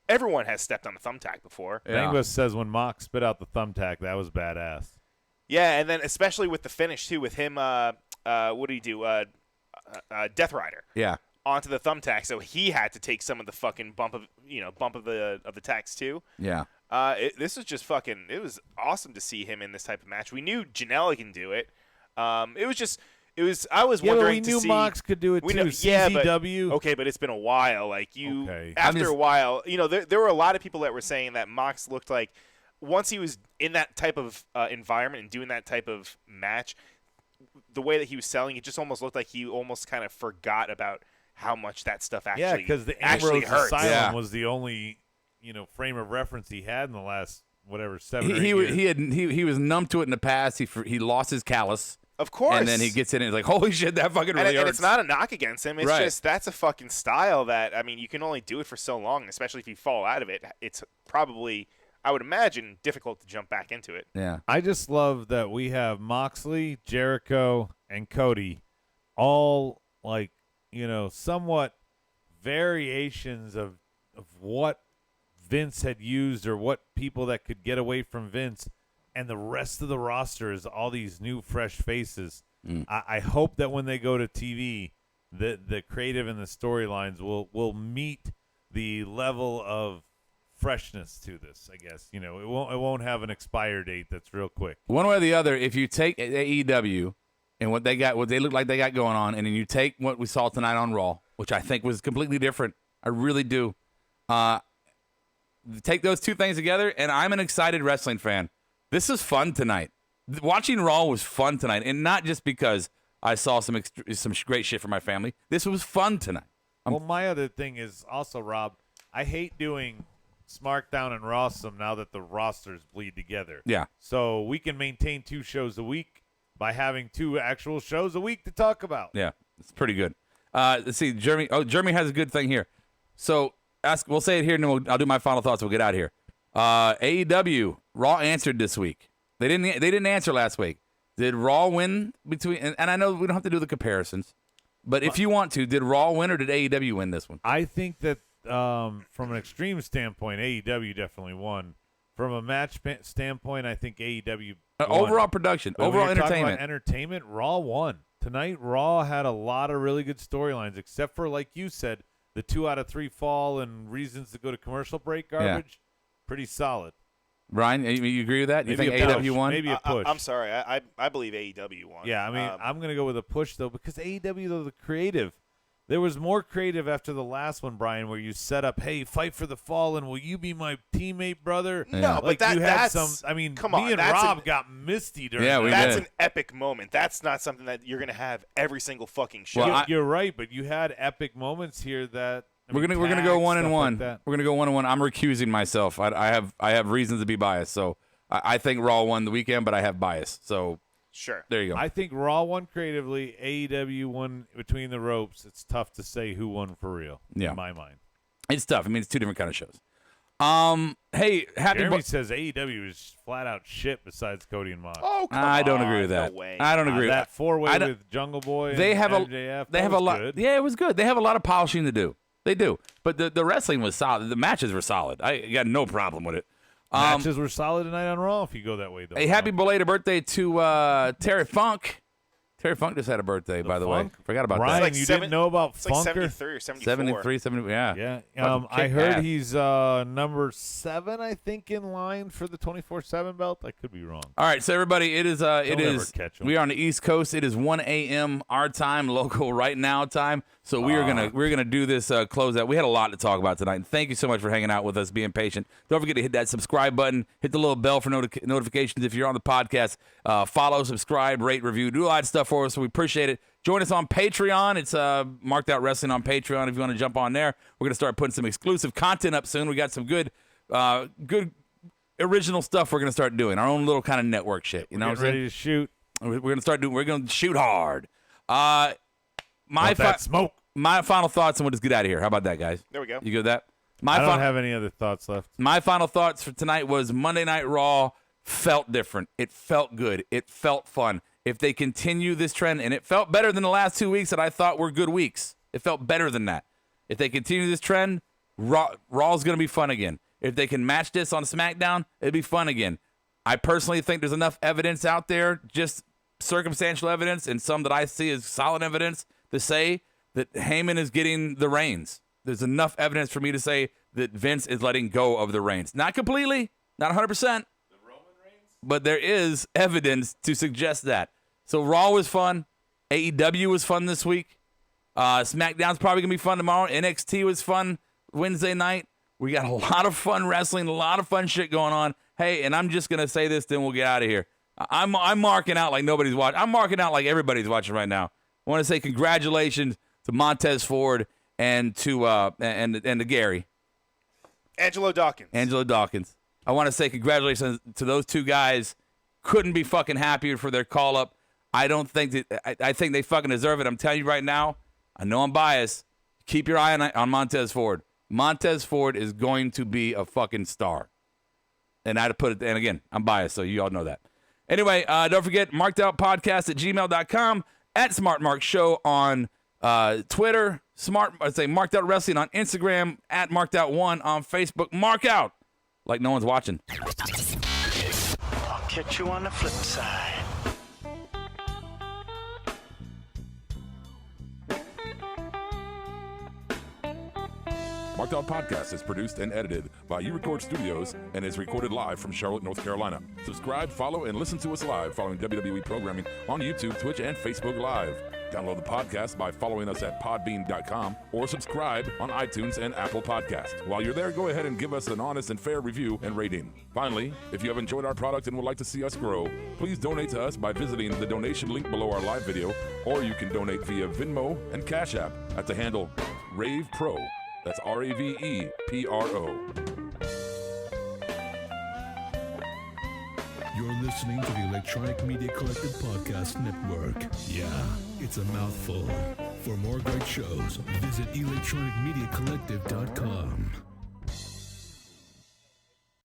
Everyone has stepped on a thumbtack before. Angus says when Mock spit out the thumbtack, that was badass. Yeah, and then especially with the finish too, with him. What do you do? Death Rider. Yeah. Onto the thumbtack, so he had to take some of the fucking bump of the tacks too. Yeah. This was just fucking. It was awesome to see him in this type of match. We knew Janela can do it. It was. I was wondering but we knew see. Mox could do it too. CZW. But it's been a while. Like Okay. after a while, there were a lot of people that were saying that Mox looked like once he was in that type of environment and doing that type of match, the way that he was selling, it just almost looked like he almost kind of forgot about how much that stuff actually hurts. Yeah, because the Ambrose Asylum was the only frame of reference he had in the last 7 or 8 years. He was numb to it in the past. He lost his callus. Of course. And then he gets in and he's like, holy shit, that fucking really hurts. And it's not a knock against him. It's just that's a fucking style that, I mean, you can only do it for so long, especially if you fall out of it. It's probably, I would imagine, difficult to jump back into it. Yeah. I just love that we have Moxley, Jericho, and Cody all somewhat variations of what Vince had used or what people that could get away from Vince, and the rest of the roster is all these new fresh faces. I hope that when they go to TV, the creative and the storylines will meet the level of freshness to this. I guess it won't have an expire date that's real quick. One way or the other, if you take AEW and what they look like they got going on, and then you take what we saw tonight on Raw, which I think was completely different. I really do. Take those two things together, and I'm an excited wrestling fan. This is fun tonight. Watching Raw was fun tonight, and not just because I saw some great shit for my family. This was fun tonight. Well, my other thing is also, Rob, I hate doing SmackDown and Raw some now that the rosters bleed together. Yeah. So we can maintain 2 shows a week by having 2 actual shows a week to talk about. Yeah, it's pretty good. Let's see, Jeremy. Oh, Jeremy has a good thing here. So we'll say it here, and then I'll do my final thoughts. We'll get out of here. AEW Raw answered this week. They didn't answer last week. Did Raw win between? And I know we don't have to do the comparisons, but if you want to, did Raw win or did AEW win this one? I think that from an extreme standpoint, AEW definitely won. From a match standpoint, I think AEW won. Overall production, But overall when you're talking entertainment. about entertainment, Raw won. Tonight, Raw had a lot of really good storylines, except for, like you said, the 2 out of 3 fall and reasons to go to commercial break garbage. Yeah. Pretty solid. Brian, you agree with that? You think AEW won? Maybe a push. I'm sorry. I believe AEW won. Yeah, I mean, I'm going to go with a push, though, because AEW, though, the creative. There was more creative after the last one, Brian, where you set up, hey, fight for the fallen. Will you be my teammate, brother? Yeah. No, like but you had that's some. I mean, come me on, and Rob got misty during that. That's an epic moment. That's not something that you're going to have every single fucking show. Well, you're right, but you had epic moments here that. We're gonna go 1-1. Like we're gonna go 1-1. I'm recusing myself. I have reasons to be biased. So I think Raw won the weekend, but I have bias. So sure, there you go. I think Raw won creatively. AEW won between the ropes. It's tough to say who won for real. Yeah. In my mind, it's tough. I mean, it's 2 different kind of shows. Hey, Jeremy says AEW is flat out shit besides Cody and Mox. Oh, come on. I don't agree with that. No way. I don't agree with that 4-way with Jungle Boy. And MJF, they have a lot. Good. Yeah, it was good. They have a lot of polishing to do. They do, but the wrestling was solid. The matches were solid. I got no problem with it. Matches were solid tonight on Raw. If you go that way, though. A happy belated birthday to Terry Funk. Terry Funk just had a birthday, by the way. Forgot about Ryan, that. Like you didn't know about it's Funker? like 73 or 74. 73, 70, yeah. Yeah. I heard he's number 7, I think, in line for the 24/7 belt. I could be wrong. All right, so everybody, it is. catch 'em. We are on the East Coast. It is 1 a.m. our time, local right now time. So we're gonna do this closeout. We had a lot to talk about tonight. And thank you so much for hanging out with us, being patient. Don't forget to hit that subscribe button. Hit the little bell for notifications if you're on the podcast. Follow, subscribe, rate, review, do a lot of stuff for us. So we appreciate it. Join us on Patreon. It's Marked Out Wrestling on Patreon if you want to jump on there. We're gonna start putting some exclusive content up soon. We got some good original stuff we're gonna start doing. Our own little kind of network shit. You know what I'm saying? Ready to shoot. We're gonna start doing. We're gonna shoot hard. Smoke. My final thoughts, and we'll just get out of here. How about that, guys? There we go. You good with that? I don't have any other thoughts left. My final thoughts for tonight was Monday Night Raw felt different. It felt good. It felt fun. If they continue this trend, and it felt better than the last 2 weeks that I thought were good weeks. It felt better than that. If they continue this trend, Raw's going to be fun again. If they can match this on SmackDown, it'd be fun again. I personally think there's enough evidence out there, just circumstantial evidence and some that I see as solid evidence to say that Heyman is getting the reins. There's enough evidence for me to say that Vince is letting go of the reins. Not completely, not 100%. But there is evidence to suggest that. So Raw was fun. AEW was fun this week. SmackDown's probably going to be fun tomorrow. NXT was fun Wednesday night. We got a lot of fun wrestling, a lot of fun shit going on. Hey, and I'm just going to say this, then we'll get out of here. I'm marking out like nobody's watching. I'm marking out like everybody's watching right now. I want to say congratulations to Montez Ford and to and to Gary. Angelo Dawkins. I want to say congratulations to those two guys. Couldn't be fucking happier for their call up. I don't think that I think they fucking deserve it. I'm telling you right now. I know I'm biased. Keep your eye on Montez Ford. Montez Ford is going to be a fucking star. And I had to put it. And again, I'm biased, so you all know that. Anyway, don't forget markedoutpodcast@gmail.com, @SmartMarkShow on Twitter, Marked Out Wrestling on Instagram, @MarkedOut1 on Facebook. Mark out like no one's watching. I'll catch you on the flip side. Marked Out Podcast is produced and edited by U-Record Studios and is recorded live from Charlotte, North Carolina. Subscribe, follow, and listen to us live following WWE programming on YouTube, Twitch, and Facebook Live. Download the podcast by following us at podbean.com or subscribe on iTunes and Apple Podcasts. While you're there, go ahead and give us an honest and fair review and rating. Finally, if you have enjoyed our product and would like to see us grow, please donate to us by visiting the donation link below our live video, or you can donate via Venmo and Cash App at the handle Ravepro. That's RAVEPRO. You're listening to the Electronic Media Collective Podcast Network. Yeah, it's a mouthful. For more great shows, visit electronicmediacollective.com.